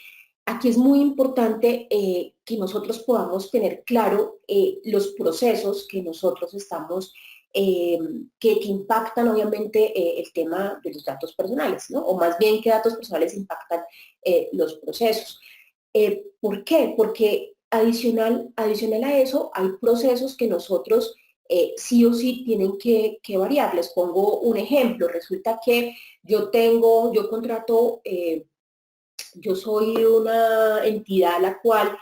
Aquí es muy importante que nosotros podamos tener claro los procesos que nosotros estamos, que impactan obviamente el tema de los datos personales, ¿no? O más bien, qué datos personales impactan los procesos. ¿Por qué? Porque adicional a eso hay procesos que nosotros sí o sí tienen que variar. Les pongo un ejemplo. Resulta que yo contrato, yo soy una entidad la cual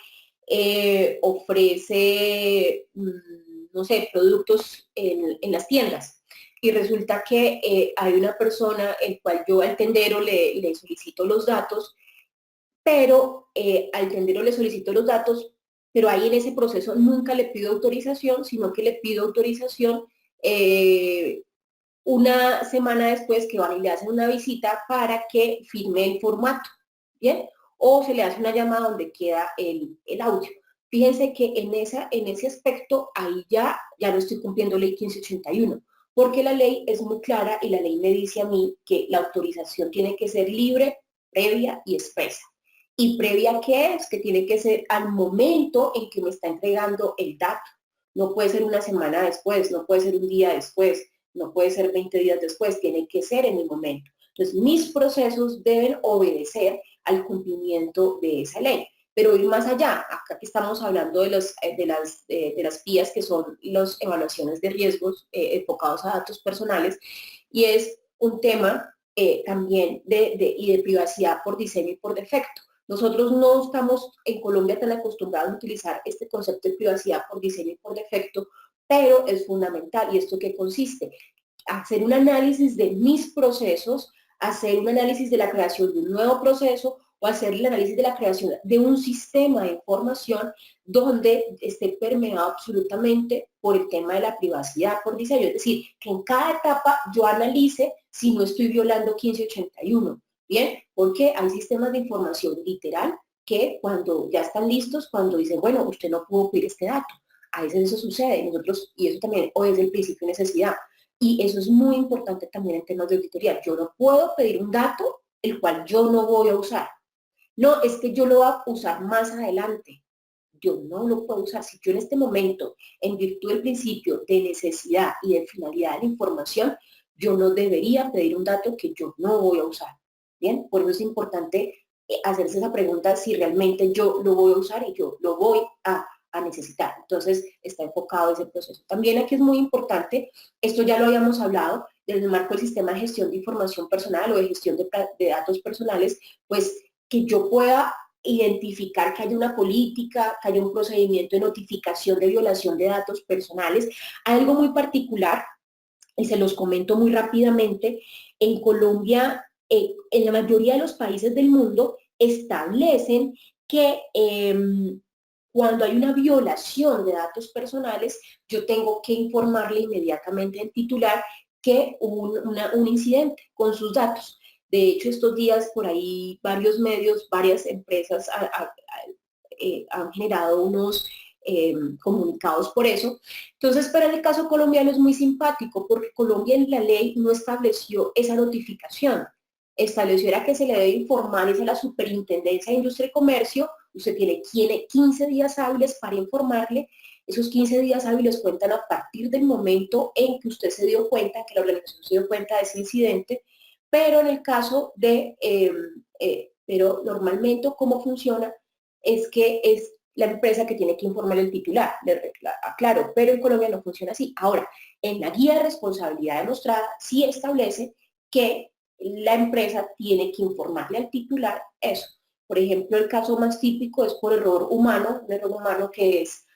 ofrece, no sé, productos en las tiendas. Y resulta que hay una persona el cual yo al tendero le solicito los datos, pero al tendero le solicito los datos, pero ahí en ese proceso nunca le pido autorización, sino que le pido autorización eh, una semana después que van y le hacen una visita para que firme el formato, ¿bien? O se le hace una llamada donde queda el audio. Fíjense que en ese aspecto ahí ya no estoy cumpliendo ley 1581, porque la ley es muy clara y la ley me dice a mí que la autorización tiene que ser libre, previa y expresa. ¿Y previa qué es? Que tiene que ser al momento en que me está entregando el dato. No puede ser una semana después, no puede ser un día después, no puede ser 20 días después, tiene que ser en el momento. Entonces, mis procesos deben obedecer al cumplimiento de esa ley. Pero ir más allá, acá que estamos hablando de las PIAs, que son las evaluaciones de riesgos enfocados a datos personales, y es un tema también y de privacidad por diseño y por defecto. Nosotros no estamos en Colombia tan acostumbrados a utilizar este concepto de privacidad por diseño y por defecto, pero es fundamental. ¿Y esto qué consiste? Hacer un análisis de mis procesos, hacer un análisis de la creación de un nuevo proceso o hacer el análisis de la creación de un sistema de información donde esté permeado absolutamente por el tema de la privacidad por diseño. Es decir, que en cada etapa yo analice si no estoy violando 1581. Bien, porque hay sistemas de información literal que cuando ya están listos, cuando dicen, bueno, usted no pudo pedir este dato, a veces eso sucede, nosotros, y eso también o desde el principio de necesidad, y eso es muy importante también en temas de auditoría. Yo no puedo pedir un dato el cual yo no voy a usar. No, es que yo lo voy a usar más adelante. Yo no lo puedo usar. Si yo en este momento, en virtud del principio de necesidad y de finalidad de la información, yo no debería pedir un dato que yo no voy a usar. Bien, por eso es importante hacerse esa pregunta si realmente yo lo voy a usar y yo lo voy a necesitar. Entonces, está enfocado ese proceso. También aquí es muy importante, esto ya lo habíamos hablado, desde el marco del sistema de gestión de información personal o de gestión de datos personales, pues que yo pueda identificar que haya una política, que haya un procedimiento de notificación de violación de datos personales. Algo muy particular, y se los comento muy rápidamente, en Colombia, en la mayoría de los países del mundo, establecen que cuando hay una violación de datos personales, yo tengo que informarle inmediatamente al titular que hubo un incidente con sus datos. De hecho, estos días por ahí varios medios, varias empresas han generado unos comunicados por eso. Entonces, para el caso colombiano es muy simpático porque Colombia en la ley no estableció esa notificación. Estableció era que se le debe informar es a la Superintendencia de Industria y Comercio. Usted tiene 15 días hábiles para informarle. Esos 15 días hábiles cuentan a partir del momento en que usted se dio cuenta, que la organización se dio cuenta de ese incidente, pero en el caso de, pero normalmente cómo funciona es que es la empresa que tiene que informar al titular, aclaro, pero en Colombia no funciona así. Ahora, en la guía de responsabilidad demostrada sí establece que la empresa tiene que informarle al titular eso. Por ejemplo, el caso más típico es por error humano, un error humano que es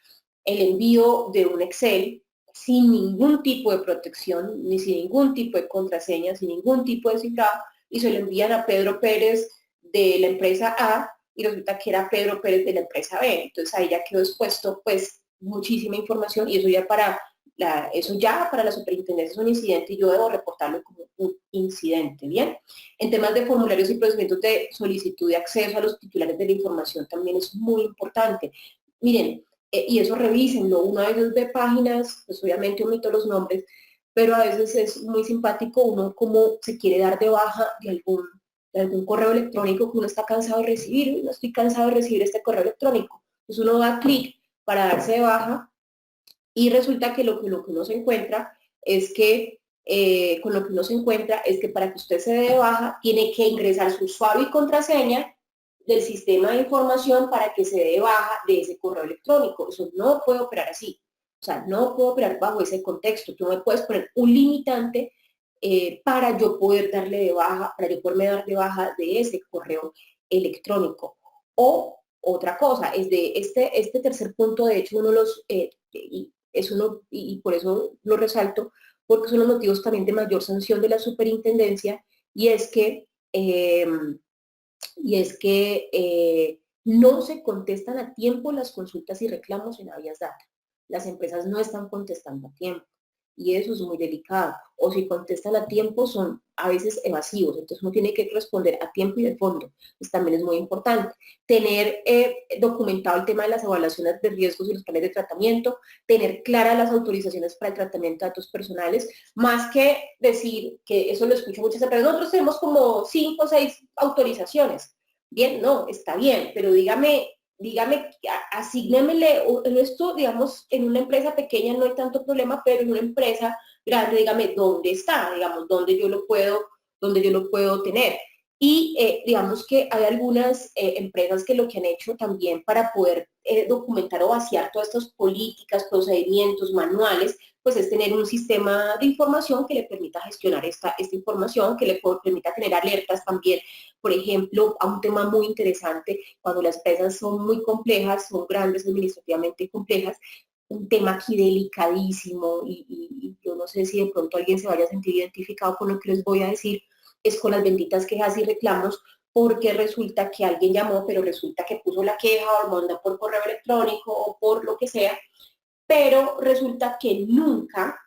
el envío de un Excel sin ningún tipo de protección, ni sin ningún tipo de contraseña, sin ningún tipo de cifrado, y se lo envían a Pedro Pérez de la empresa A, y resulta que era Pedro Pérez de la empresa B. Entonces ahí ya quedó expuesto pues muchísima información, y eso ya para la superintendencia es un incidente y yo debo reportarlo como un incidente, ¿bien? En temas de formularios y procedimientos de solicitud de acceso a los titulares de la información también es muy importante. Miren, y eso revísenlo. Uno a veces ve páginas, pues obviamente omito los nombres, pero a veces es muy simpático uno como se quiere dar de baja de algún correo electrónico que uno está cansado de recibir. No estoy cansado de recibir este correo electrónico. Entonces uno da clic para darse de baja y resulta que lo que uno se encuentra es que con lo que uno se encuentra es que para que usted se dé de baja tiene que ingresar su usuario y contraseña del sistema de información para que se dé baja de ese correo electrónico. Eso no puede operar así. O sea, no puedo operar bajo ese contexto. Tú me puedes poner un limitante para yo poder darle de baja, para yo poderme dar de baja de ese correo electrónico. O otra cosa, es de este tercer punto, de hecho, uno de los, y por eso lo resalto, porque son los motivos también de mayor sanción de la superintendencia, y es que no se contestan a tiempo las consultas y reclamos en Habeas Data. Las empresas no están contestando a tiempo y eso es muy delicado. O si contestan a tiempo son a veces evasivos, entonces uno tiene que responder a tiempo y de fondo. Pues también es muy importante. Tener documentado el tema de las evaluaciones de riesgos y los planes de tratamiento, tener claras las autorizaciones para el tratamiento de datos personales, más que decir, que eso lo escucho muchas veces, pero nosotros tenemos como 5 o 6 autorizaciones. Bien, no, está bien, pero dígame, asígnemele esto, digamos, en una empresa pequeña no hay tanto problema, pero en una empresa grande, dígame, ¿dónde está? Digamos, ¿dónde yo lo puedo tener? Y digamos que hay algunas empresas que lo que han hecho también para poder documentar o vaciar todas estas políticas, procedimientos, manuales, pues es tener un sistema de información que le permita gestionar esta información, que le permita tener alertas también, por ejemplo, a un tema muy interesante, cuando las empresas son muy complejas, son grandes, administrativamente complejas, un tema aquí delicadísimo y yo no sé si de pronto alguien se vaya a sentir identificado con lo que les voy a decir, es con las benditas quejas y reclamos, porque resulta que alguien llamó, pero resulta que puso la queja o manda por correo electrónico o por lo que sea, pero resulta que nunca,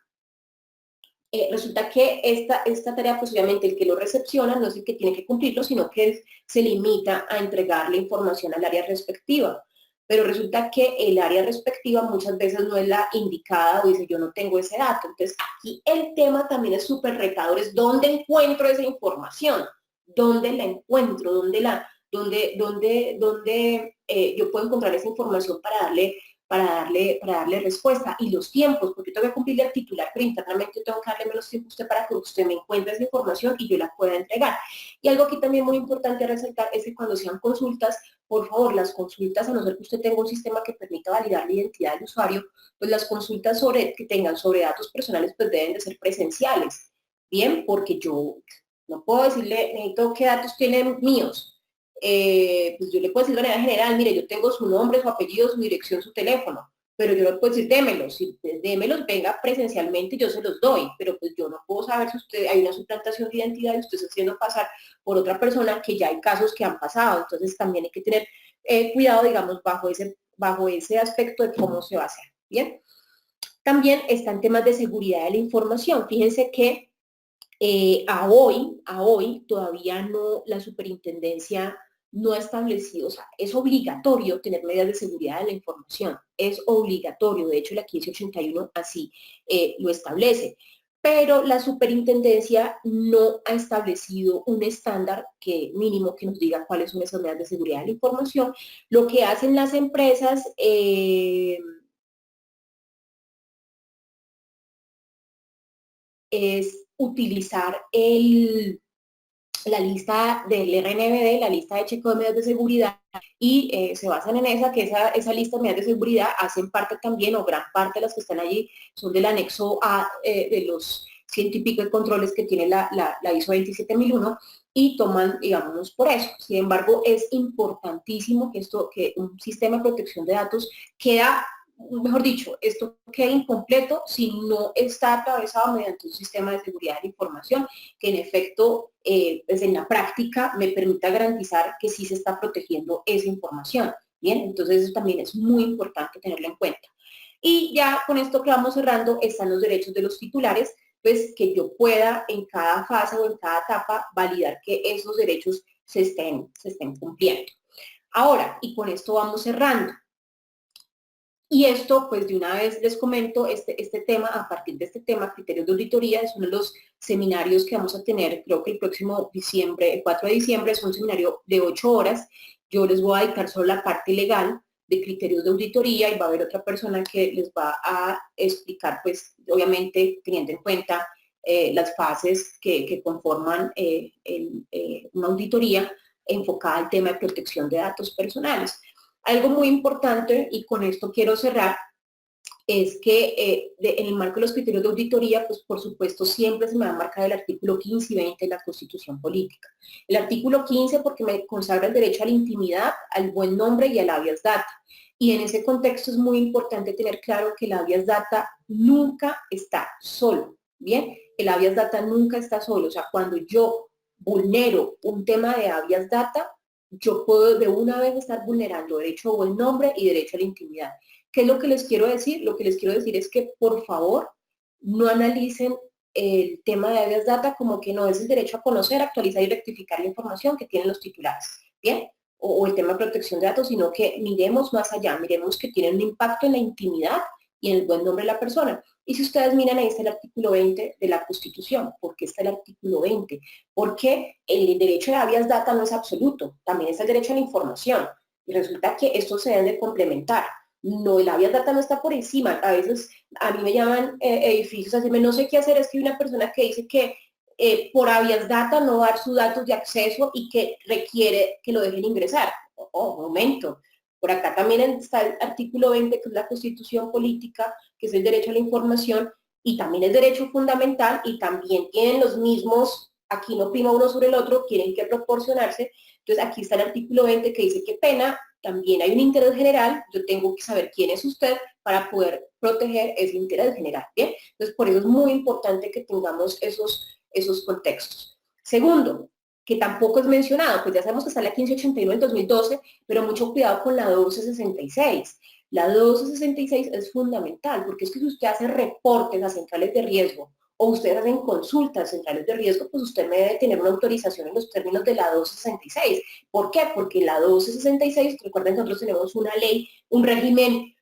resulta que esta tarea, pues obviamente el que lo recepciona no es el que tiene que cumplirlo, sino que se limita a entregar la información al área respectiva. Pero resulta que el área respectiva muchas veces no es la indicada o dice yo no tengo ese dato. Entonces aquí el tema también es súper retador, es dónde encuentro esa información, dónde la encuentro, dónde yo puedo encontrar esa información para darle respuesta y los tiempos, porque tengo que cumplirle al titular, pero internamente tengo que darle los tiempos a usted para que usted me encuentre esa información y yo la pueda entregar. Y algo que también muy importante resaltar es que cuando sean consultas, por favor, las consultas, a no ser que usted tenga un sistema que permita validar la identidad del usuario, pues las consultas que tengan sobre datos personales pues deben de ser presenciales. Bien, porque yo no puedo decirle, necesito qué datos tienen míos, pues yo le puedo decir de manera general, mire, yo tengo su nombre, su apellido, su dirección, su teléfono, pero yo le puedo decir, démelos, si démelos, venga presencialmente, yo se los doy, pero pues yo no puedo saber si usted hay una suplantación de identidad y usted está haciendo pasar por otra persona, que ya hay casos que han pasado, entonces también hay que tener cuidado, digamos, bajo ese aspecto de cómo se va a hacer, ¿bien? También están temas de seguridad de la información, fíjense que a hoy todavía no, la superintendencia no ha establecido, o sea, es obligatorio tener medidas de seguridad de la información, es obligatorio, de hecho la 1581 así lo establece, pero la superintendencia no ha establecido un estándar mínimo que nos diga cuáles son esas medidas de seguridad de la información. Lo que hacen las empresas es utilizar la lista del RNBD, la lista de chequeo de medidas de seguridad, y se basan en esa lista de medidas de seguridad hacen parte también, o gran parte de las que están allí, son del anexo A de los 100 y pico de controles que tiene la ISO 27001, y toman, digamos, por eso. Sin embargo, es importantísimo que un sistema de protección de datos queda, mejor dicho, esto queda incompleto si no está atravesado mediante un sistema de seguridad de la información que en efecto, pues en la práctica me permita garantizar que sí se está protegiendo esa información. Bien, entonces eso también es muy importante tenerlo en cuenta. Y ya con esto que vamos cerrando están los derechos de los titulares, pues que yo pueda en cada fase o en cada etapa validar que esos derechos se estén cumpliendo. Ahora, y con esto vamos cerrando. Y esto, pues de una vez les comento, este tema, a partir de este tema, criterios de auditoría, es uno de los seminarios que vamos a tener, creo que el próximo diciembre, el 4 de diciembre, es un seminario de 8 horas. Yo les voy a dedicar solo la parte legal de criterios de auditoría y va a haber otra persona que les va a explicar, pues obviamente teniendo en cuenta las fases que conforman una auditoría, enfocada al tema de protección de datos personales. Algo muy importante, y con esto quiero cerrar, es que en el marco de los criterios de auditoría, pues por supuesto siempre se me va a marcar el artículo 15 y 20 de la Constitución Política. El artículo 15 porque me consagra el derecho a la intimidad, al buen nombre y al habeas data. Y en ese contexto es muy importante tener claro que el habeas data nunca está solo, ¿bien? El habeas data nunca está solo, o sea, cuando yo vulnero un tema de habeas data, yo puedo de una vez estar vulnerando derecho a buen nombre y derecho a la intimidad. ¿Qué es lo que les quiero decir? Lo que les quiero decir es que, por favor, no analicen el tema de habeas data como que no es el derecho a conocer, actualizar y rectificar la información que tienen los titulares, ¿bien? O el tema de protección de datos, sino que miremos más allá, miremos que tienen un impacto en la intimidad y en el buen nombre de la persona. Y si ustedes miran, ahí está el artículo 20 de la Constitución. ¿Por qué está el artículo 20? Porque el derecho de habeas data no es absoluto, también está el derecho a la información. Y resulta que estos se deben de complementar. No, el habeas data no está por encima. A veces a mí me llaman edificios a decirme, no sé qué hacer, es que hay una persona que dice que por habeas data no dar sus datos de acceso y que requiere que lo dejen ingresar. Momento. Por acá también está el artículo 20, que es la Constitución Política, que es el derecho a la información, y también es derecho fundamental, y también tienen los mismos, aquí no prima uno sobre el otro, tienen que proporcionarse. Entonces aquí está el artículo 20 que dice, qué pena, también hay un interés general, yo tengo que saber quién es usted para poder proteger ese interés general, ¿bien? Entonces, por eso es muy importante que tengamos esos contextos. Segundo, que tampoco es mencionado, pues ya sabemos que está la 1581 del 2012, pero mucho cuidado con la 1266. La 1266 es fundamental, porque es que si usted hace reportes a centrales de riesgo o ustedes hacen consultas centrales de riesgo, pues usted debe tener una autorización en los términos de la 1266. ¿Por qué? Porque la 1266, recuerden que nosotros tenemos una ley, un régimen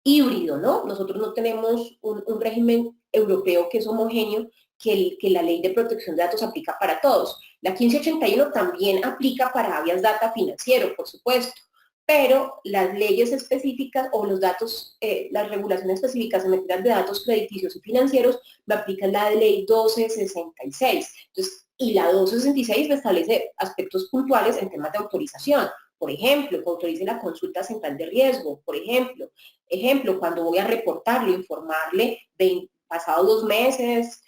híbrido, ¿no? Nosotros no tenemos un régimen europeo que es homogéneo, que la ley de protección de datos aplica para todos. La 1581 también aplica para habeas data financiero, por supuesto, pero las leyes específicas o los datos, las regulaciones específicas en materia de datos crediticios y financieros, me aplican la ley 1266. Entonces, y la 1266 establece aspectos puntuales en temas de autorización. Por ejemplo, que autorice la consulta central de riesgo, por ejemplo. Cuando voy a reportarle, informarle, pasados 2 meses,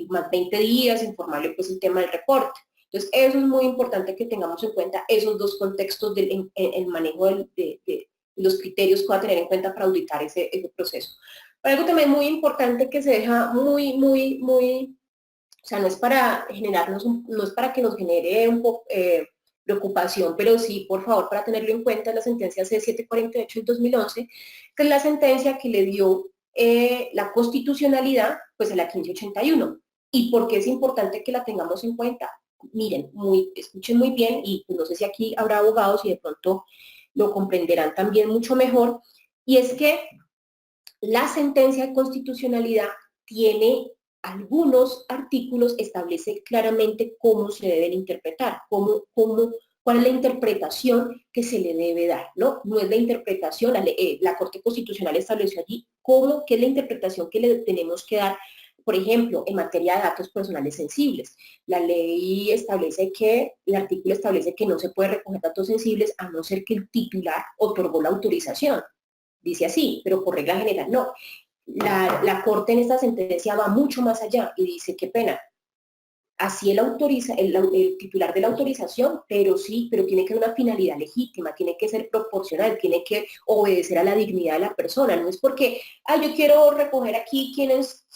más 20 días, informarle pues el tema del reporte. Entonces, eso es muy importante que tengamos en cuenta esos dos contextos del el manejo de los criterios que va a tener en cuenta para auditar ese proceso. Pero algo también muy importante que se deja muy, o sea, no es para generarnos, no es para que nos genere un poco preocupación, pero sí, por favor, para tenerlo en cuenta, la sentencia C748 del 2011, que es la sentencia que le dio la constitucionalidad pues a la 1581. ¿Y por qué es importante que la tengamos en cuenta? Miren, escuchen muy bien, y no sé si aquí habrá abogados y de pronto lo comprenderán también mucho mejor, y es que la sentencia de constitucionalidad tiene algunos artículos, establece claramente cómo se deben interpretar, cuál es la interpretación que se le debe dar, ¿no? No es la interpretación, la Corte Constitucional estableció allí qué es la interpretación que le tenemos que dar, por ejemplo, en materia de datos personales sensibles. La ley establece el artículo establece que no se puede recoger datos sensibles a no ser que el titular otorgó la autorización. Dice así, pero por regla general no. La Corte en esta sentencia va mucho más allá y dice, qué pena, así él autoriza, el titular de la autorización, pero sí, pero tiene que ser una finalidad legítima, tiene que ser proporcional, tiene que obedecer a la dignidad de la persona, no es porque, yo quiero recoger aquí quienes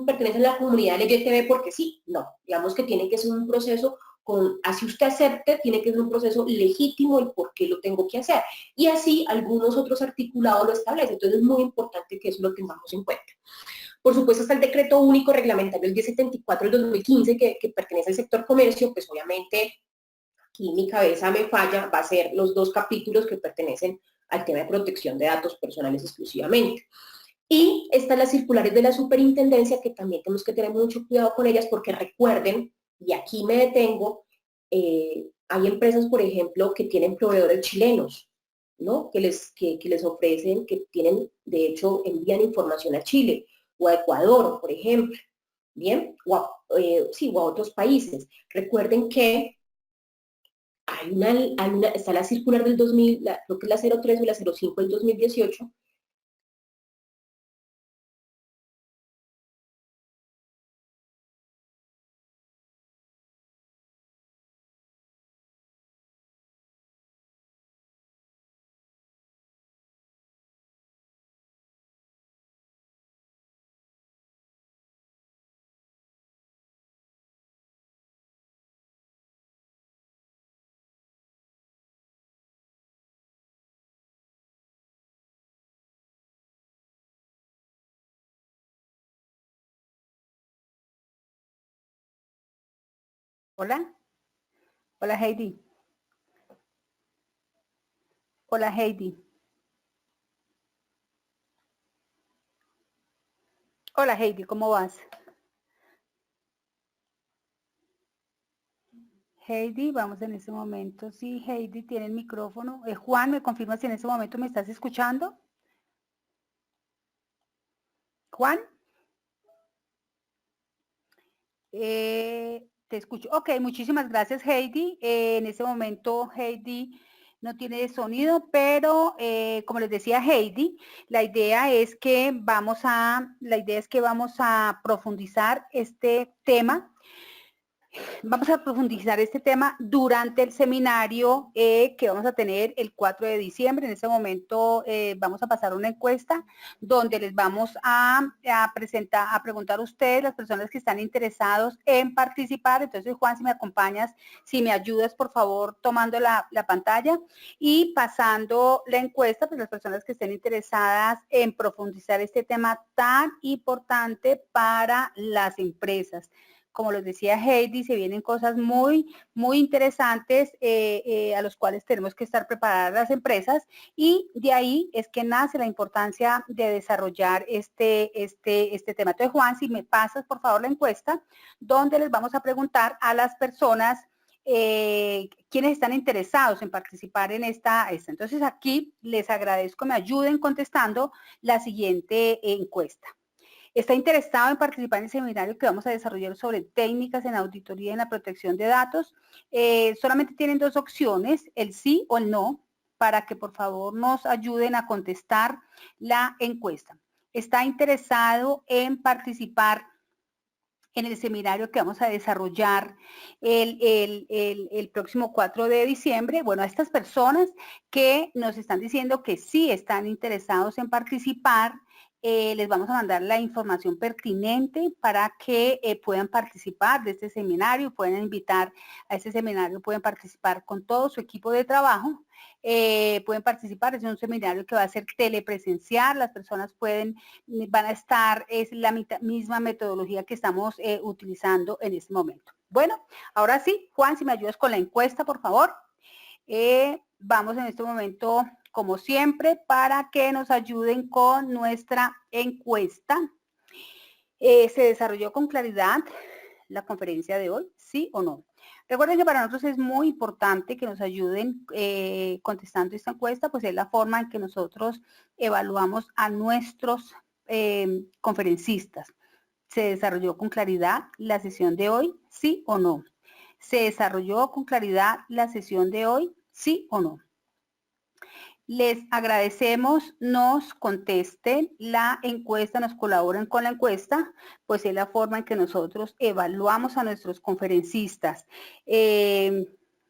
pertenecen a la comunidad LGTB porque sí, no, digamos que tiene que ser un proceso así usted acepte, tiene que ser un proceso legítimo el por qué lo tengo que hacer. Y así algunos otros articulados lo establecen, entonces es muy importante que eso lo tengamos en cuenta. Por supuesto está el decreto único reglamentario el 1074 del 2015 que pertenece al sector comercio, pues obviamente aquí mi cabeza me falla, va a ser los 2 capítulos que pertenecen al tema de protección de datos personales exclusivamente. Y están las circulares de la superintendencia que también tenemos que tener mucho cuidado con ellas porque recuerden, y aquí me detengo, hay empresas, por ejemplo, que tienen proveedores chilenos, ¿no? Que les ofrecen, que tienen, de hecho, envían información a Chile o a Ecuador, por ejemplo, ¿bien? O a otros países. Recuerden que está la circular del 2000, creo que es la 03 o la 05 del 2018. Hola, hola Heidi. Hola Heidi. Hola Heidi, ¿cómo vas? Heidi, vamos en ese momento. Sí, Heidi tiene el micrófono. Juan, ¿me confirmas si en ese momento me estás escuchando? Juan. Te escucho. Ok, muchísimas gracias Heidi. En ese momento Heidi no tiene sonido, pero como les decía Heidi, la idea es que vamos a profundizar este tema. Vamos a profundizar este tema durante el seminario que vamos a tener el 4 de diciembre. En ese momento vamos a pasar una encuesta donde les vamos a preguntar a ustedes, las personas que están interesados en participar. Entonces, Juan, si me acompañas, si me ayudas, por favor, tomando la pantalla y pasando la encuesta, pues las personas que estén interesadas en profundizar este tema tan importante para las empresas. Como les decía Heidi, se vienen cosas muy interesantes a los cuales tenemos que estar preparadas las empresas y de ahí es que nace la importancia de desarrollar este tema. Entonces, Juan, si me pasas por favor la encuesta, donde les vamos a preguntar a las personas quienes están interesados en participar en esta. Entonces, aquí les agradezco, me ayuden contestando la siguiente encuesta. ¿Está interesado en participar en el seminario que vamos a desarrollar sobre técnicas en auditoría y en la protección de datos? Solamente tienen dos opciones, el sí o el no, para que por favor nos ayuden a contestar la encuesta. ¿Está interesado en participar en el seminario que vamos a desarrollar el próximo 4 de diciembre? Bueno, a estas personas que nos están diciendo que sí están interesados en participar, les vamos a mandar la información pertinente para que puedan participar de este seminario, pueden invitar a este seminario, pueden participar con todo su equipo de trabajo, pueden participar, es un seminario que va a ser telepresencial, las personas van a estar, es la misma metodología que estamos utilizando en este momento. Bueno, ahora sí, Juan, si me ayudas con la encuesta, por favor. Vamos en este momento, como siempre, para que nos ayuden con nuestra encuesta. ¿Se desarrolló con claridad la conferencia de hoy? ¿Sí o no? Recuerden que para nosotros es muy importante que nos ayuden contestando esta encuesta, pues es la forma en que nosotros evaluamos a nuestros conferencistas. ¿Se desarrolló con claridad la sesión de hoy? ¿Sí o no? ¿Se desarrolló con claridad la sesión de hoy? ¿Sí o no? Les agradecemos, nos contesten la encuesta, nos colaboren con la encuesta, pues es la forma en que nosotros evaluamos a nuestros conferencistas.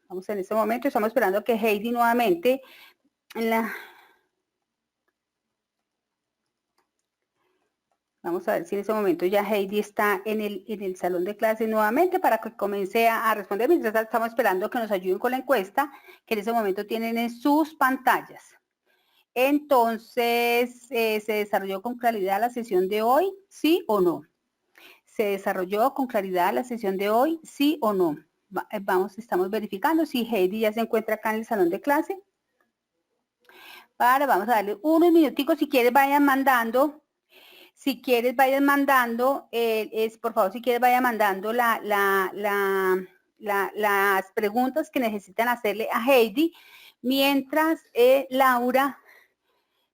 Vamos en este momento, estamos esperando que Heidi nuevamente Vamos a ver si en ese momento ya Heidi está en el salón de clases nuevamente para que comience a responder. Mientras estamos esperando que nos ayuden con la encuesta, que en ese momento tienen en sus pantallas. Entonces, ¿se desarrolló con claridad la sesión de hoy? ¿Sí o no? ¿Se desarrolló con claridad la sesión de hoy? ¿Sí o no? Estamos verificando si Heidi ya se encuentra acá en el salón de clase. Vamos a darle unos minuticos, si quieres vayan mandando. Si quieres, vayan mandando, por favor, si quieres, vayan mandando las preguntas que necesitan hacerle a Heidi, mientras Laura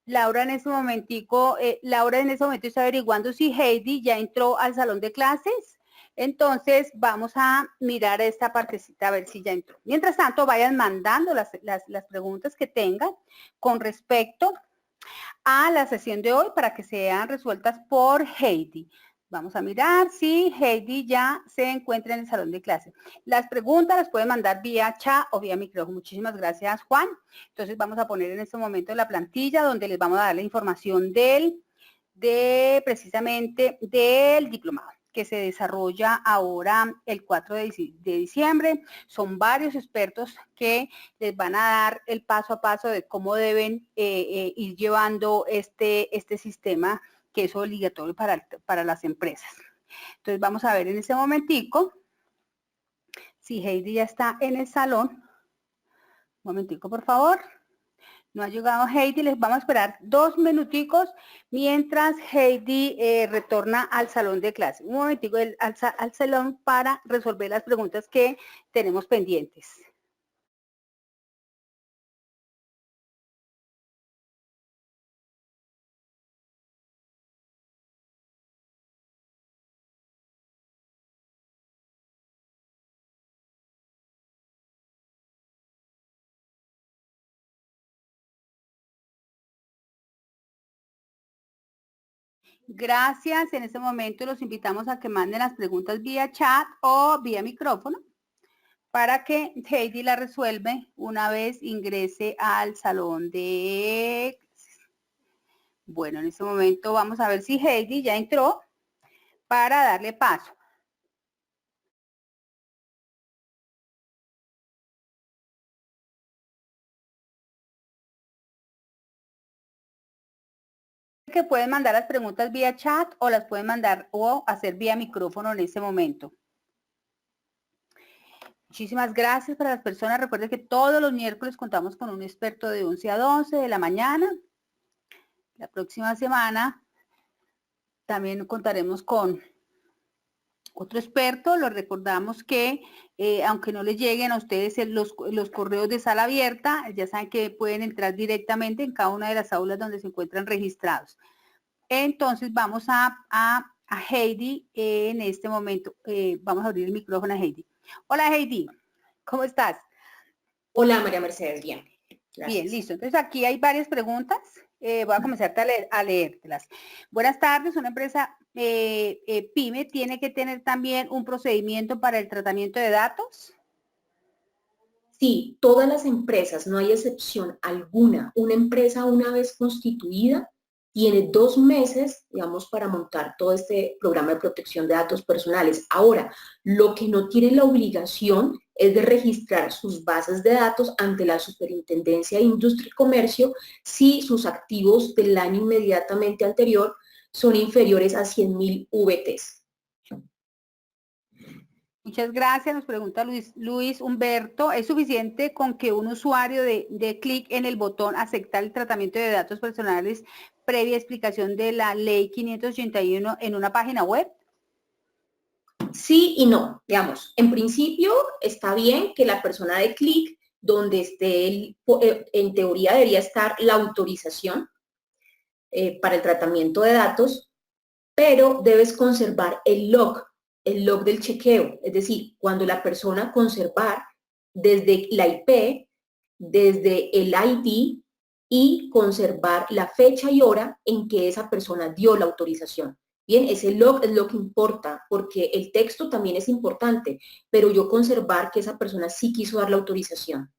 en ese momentico, Laura en ese momento está averiguando si Heidi ya entró al salón de clases. Entonces, vamos a mirar esta partecita a ver si ya entró. Mientras tanto, vayan mandando las preguntas que tengan con respecto a la sesión de hoy para que sean resueltas por Heidi. Vamos a mirar si Heidi ya se encuentra en el salón de clase. Las preguntas las pueden mandar vía chat o vía micrófono. Muchísimas gracias, Juan. Entonces vamos a poner en este momento la plantilla donde les vamos a dar la información precisamente del diplomado que se desarrolla ahora el 4 de diciembre. Son varios expertos que les van a dar el paso a paso de cómo deben ir llevando este sistema que es obligatorio para las empresas. Entonces vamos a ver en este momentico si Heidi ya está en el salón. Un momentico, por favor. No ha llegado Heidi, les vamos a esperar 2 minuticos mientras Heidi retorna al salón de clase. Un momentico al salón para resolver las preguntas que tenemos pendientes. Gracias. En este momento los invitamos a que manden las preguntas vía chat o vía micrófono para que Heidi la resuelve una vez ingrese al salón de... Bueno, en este momento vamos a ver si Heidi ya entró para darle paso. Que pueden mandar las preguntas vía chat o las pueden mandar o hacer vía micrófono en este momento. Muchísimas gracias para las personas. Recuerden que todos los miércoles contamos con un experto de 11 a 12 de la mañana. La próxima semana también contaremos con otro experto. Les recordamos que aunque no les lleguen a ustedes los correos de sala abierta, ya saben que pueden entrar directamente en cada una de las aulas donde se encuentran registrados. Entonces vamos a Heidi en este momento. Vamos a abrir el micrófono a Heidi. Hola Heidi, ¿cómo estás? Hola María Mercedes, bien. Gracias. Bien, listo. Entonces aquí hay varias preguntas. Voy a comenzar a leértelas. Buenas tardes, una empresa PYME tiene que tener también un procedimiento para el tratamiento de datos. Sí, todas las empresas, no hay excepción alguna. Una empresa una vez constituida tiene 2 meses, digamos, para montar todo este programa de protección de datos personales. Ahora, lo que no tiene la obligación es de registrar sus bases de datos ante la Superintendencia de Industria y Comercio si sus activos del año inmediatamente anterior son inferiores a 100.000 VTs. Muchas gracias, nos pregunta Luis Humberto, ¿es suficiente con que un usuario de clic en el botón aceptar el tratamiento de datos personales previa explicación de la ley 581 en una página web? Sí y no, digamos, en principio está bien que la persona dé clic donde esté, en teoría debería estar la autorización para el tratamiento de datos, pero debes conservar el log del chequeo, es decir, cuando la persona conservar desde la IP, desde el ID y conservar la fecha y hora en que esa persona dio la autorización. Bien, ese log es lo que importa, porque el texto también es importante, pero yo conservar que esa persona sí quiso dar la autorización.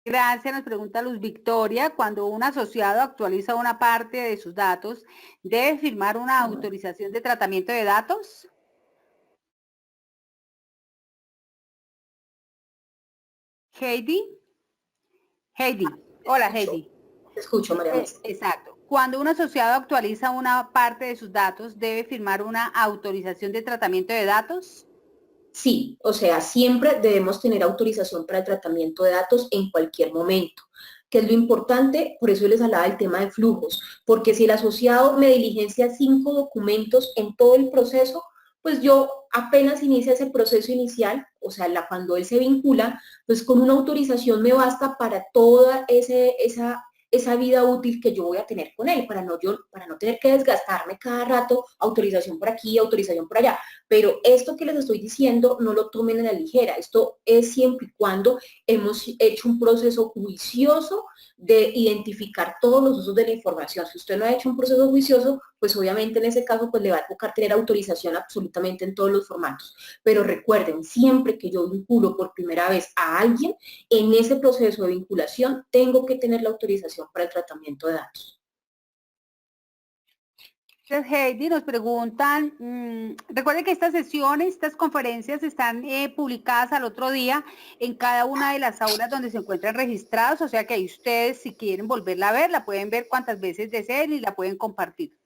Gracias, nos pregunta Luz Victoria, cuando un asociado actualiza una parte de sus datos, ¿debe firmar una autorización de tratamiento de datos? Heidi. Hola Heidi. Te escucho, María Mercedes. Exacto. Cuando un asociado actualiza una parte de sus datos, ¿debe firmar una autorización de tratamiento de datos? Sí, o sea, siempre debemos tener autorización para el tratamiento de datos en cualquier momento, que es lo importante, por eso les hablaba del tema de flujos, porque si el asociado me diligencia 5 documentos en todo el proceso, pues yo apenas inicia ese proceso inicial, o sea, cuando él se vincula, pues con una autorización me basta para toda esa esa vida útil que yo voy a tener con él, para no tener que desgastarme cada rato, autorización por aquí, autorización por allá. Pero esto que les estoy diciendo, no lo tomen a la ligera. Esto es siempre y cuando hemos hecho un proceso juicioso de identificar todos los usos de la información. Si usted no ha hecho un proceso juicioso, pues obviamente en ese caso pues le va a tocar tener autorización absolutamente en todos los formatos. Pero recuerden, siempre que yo vinculo por primera vez a alguien, en ese proceso de vinculación tengo que tener la autorización para el tratamiento de datos. Heidi, nos preguntan, recuerden que estas sesiones, estas conferencias están publicadas al otro día en cada una de las aulas donde se encuentran registrados, o sea que ahí ustedes si quieren volverla a ver, la pueden ver cuantas veces deseen y la pueden compartir.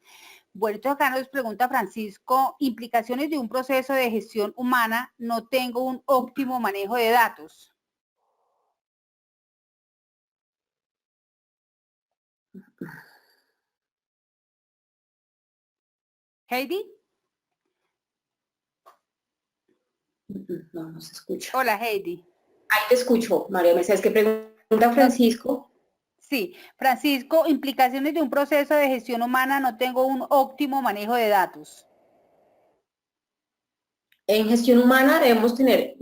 Bueno, entonces acá nos pregunta Francisco, implicaciones de un proceso de gestión humana, no tengo un óptimo manejo de datos. Heidi. No se escucha. Hola, Heidi. Ahí te escucho, María Mercedes. ¿Qué pregunta Francisco? Sí, Francisco, implicaciones de un proceso de gestión humana, no tengo un óptimo manejo de datos. En gestión humana debemos tener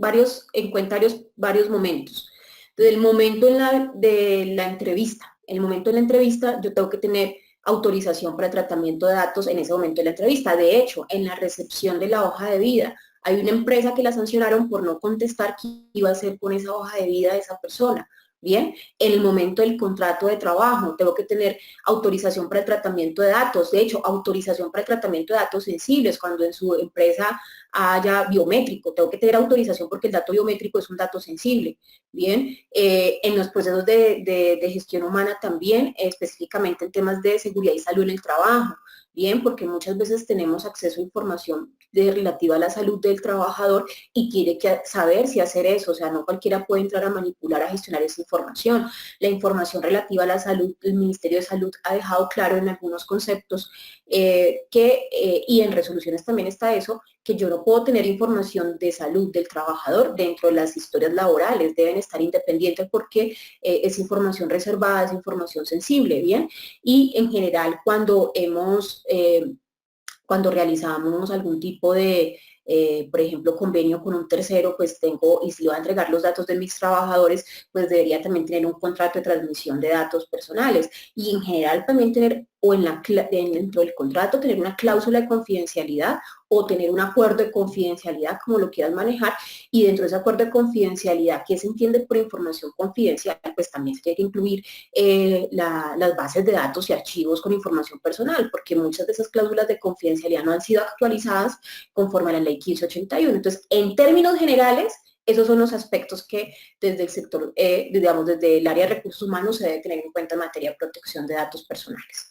en cuenta varios momentos. Desde el momento de la entrevista. En el momento de la entrevista yo tengo que tener autorización para el tratamiento de datos en ese momento de la entrevista. De hecho, en la recepción de la hoja de vida, hay una empresa que la sancionaron por no contestar qué iba a hacer con esa hoja de vida de esa persona. Bien, en el momento del contrato de trabajo, tengo que tener autorización para el tratamiento de datos. De hecho, autorización para el tratamiento de datos sensibles, cuando en su empresa haya biométrico, tengo que tener autorización porque el dato biométrico es un dato sensible. Bien, en los procesos de gestión humana también, específicamente en temas de seguridad y salud en el trabajo. Bien, porque muchas veces tenemos acceso a información relativa a la salud del trabajador y quiere saber si hacer eso, o sea, no cualquiera puede entrar a manipular, a gestionar esa información. La información relativa a la salud, el Ministerio de Salud ha dejado claro en algunos conceptos y en resoluciones también está eso, que yo no puedo tener información de salud del trabajador dentro de las historias laborales, deben estar independientes porque es información reservada, es información sensible, ¿bien? Y en general cuando realizamos algún tipo de, por ejemplo, convenio con un tercero, pues y si voy a entregar los datos de mis trabajadores, pues debería también tener un contrato de transmisión de datos personales. Y en general también tener, dentro del contrato, tener una cláusula de confidencialidad o tener un acuerdo de confidencialidad, como lo quieras manejar, y dentro de ese acuerdo de confidencialidad, ¿qué se entiende por información confidencial? Pues también se tiene que incluir las bases de datos y archivos con información personal, porque muchas de esas cláusulas de confidencialidad no han sido actualizadas conforme a la ley 1581. Entonces, en términos generales, esos son los aspectos que desde el sector, digamos, desde el área de recursos humanos se debe tener en cuenta en materia de protección de datos personales.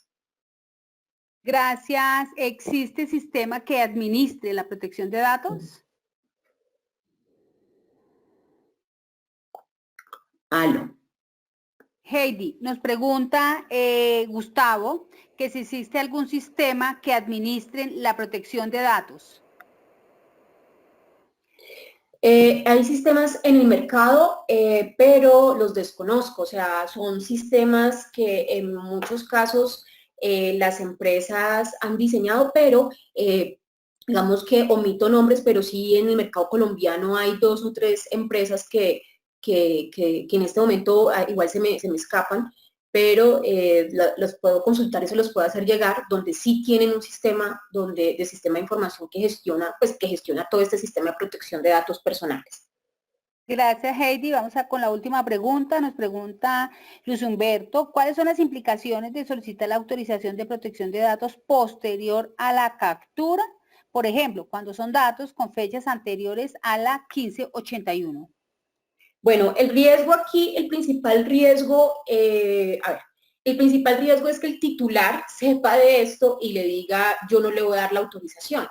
Gracias. ¿Existe sistema que administre la protección de datos? Aló. Heidi, nos pregunta Gustavo que si existe algún sistema que administre la protección de datos. Hay sistemas en el mercado, pero los desconozco, o sea, son sistemas que en muchos casos las empresas han diseñado, pero digamos que omito nombres, pero sí en el mercado colombiano hay 2 o 3 empresas que en este momento igual se me escapan, pero los puedo consultar y se los puedo hacer llegar, donde sí tienen un sistema de sistema de información que gestiona todo este sistema de protección de datos personales. Gracias, Heidi. Vamos con la última pregunta. Nos pregunta Luis Humberto, ¿cuáles son las implicaciones de solicitar la autorización de protección de datos posterior a la captura? Por ejemplo, cuando son datos con fechas anteriores a la 1581. Bueno, el riesgo aquí, el principal riesgo, el principal riesgo es que el titular sepa de esto y le diga, yo no le voy a dar la autorización.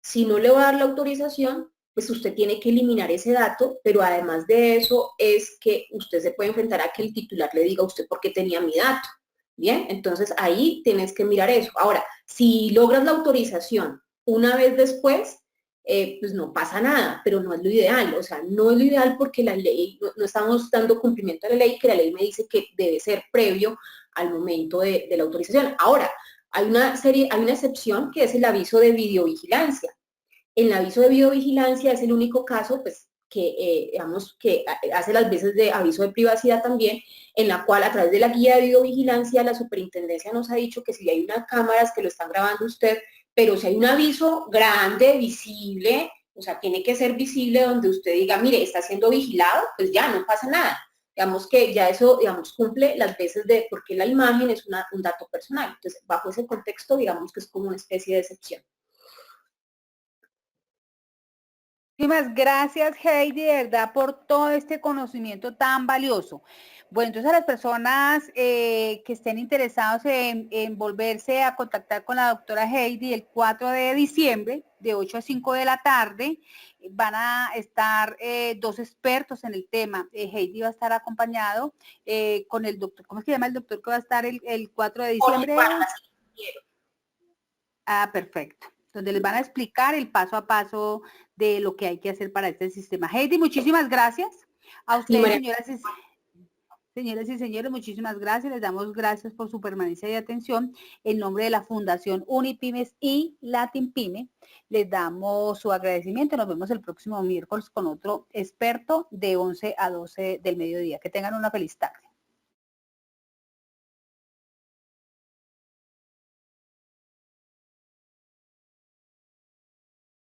Si no le voy a dar la autorización, pues usted tiene que eliminar ese dato, pero además de eso es que usted se puede enfrentar a que el titular le diga a usted por qué tenía mi dato. Bien, entonces ahí tienes que mirar eso. Ahora, si logras la autorización una vez después, pues no pasa nada, pero no es lo ideal, o sea, no es lo ideal porque la ley, no estamos dando cumplimiento a la ley, que la ley me dice que debe ser previo al momento de la autorización. Ahora, hay una excepción que es el aviso de videovigilancia. El aviso de videovigilancia es el único caso, pues, que, digamos, que hace las veces de aviso de privacidad también, en la cual a través de la guía de videovigilancia la superintendencia nos ha dicho que si hay unas cámaras que lo están grabando usted, pero si hay un aviso grande, visible, o sea, tiene que ser visible donde usted diga, mire, está siendo vigilado, pues ya no pasa nada. Digamos que ya eso, digamos, cumple las veces de, porque la imagen es un dato personal. Entonces, bajo ese contexto, digamos que es como una especie de excepción. Muchísimas gracias, Heidi, de verdad, por todo este conocimiento tan valioso. Bueno, entonces a las personas que estén interesados en volverse a contactar con la doctora Heidi el 4 de diciembre, de 8 a 5 de la tarde, van a estar dos expertos en el tema. Heidi va a estar acompañado con el doctor, ¿cómo es que se llama el doctor que va a estar el 4 de diciembre? Ah, perfecto. Donde les van a explicar el paso a paso de lo que hay que hacer para este sistema. Heidi, muchísimas gracias. A ustedes, señoras y señores, muchísimas gracias. Les damos gracias por su permanencia y atención. En nombre de la Fundación Unipymes y Latin Pyme, les damos su agradecimiento. Nos vemos el próximo miércoles con otro experto de 11 a 12 del mediodía. Que tengan una feliz tarde.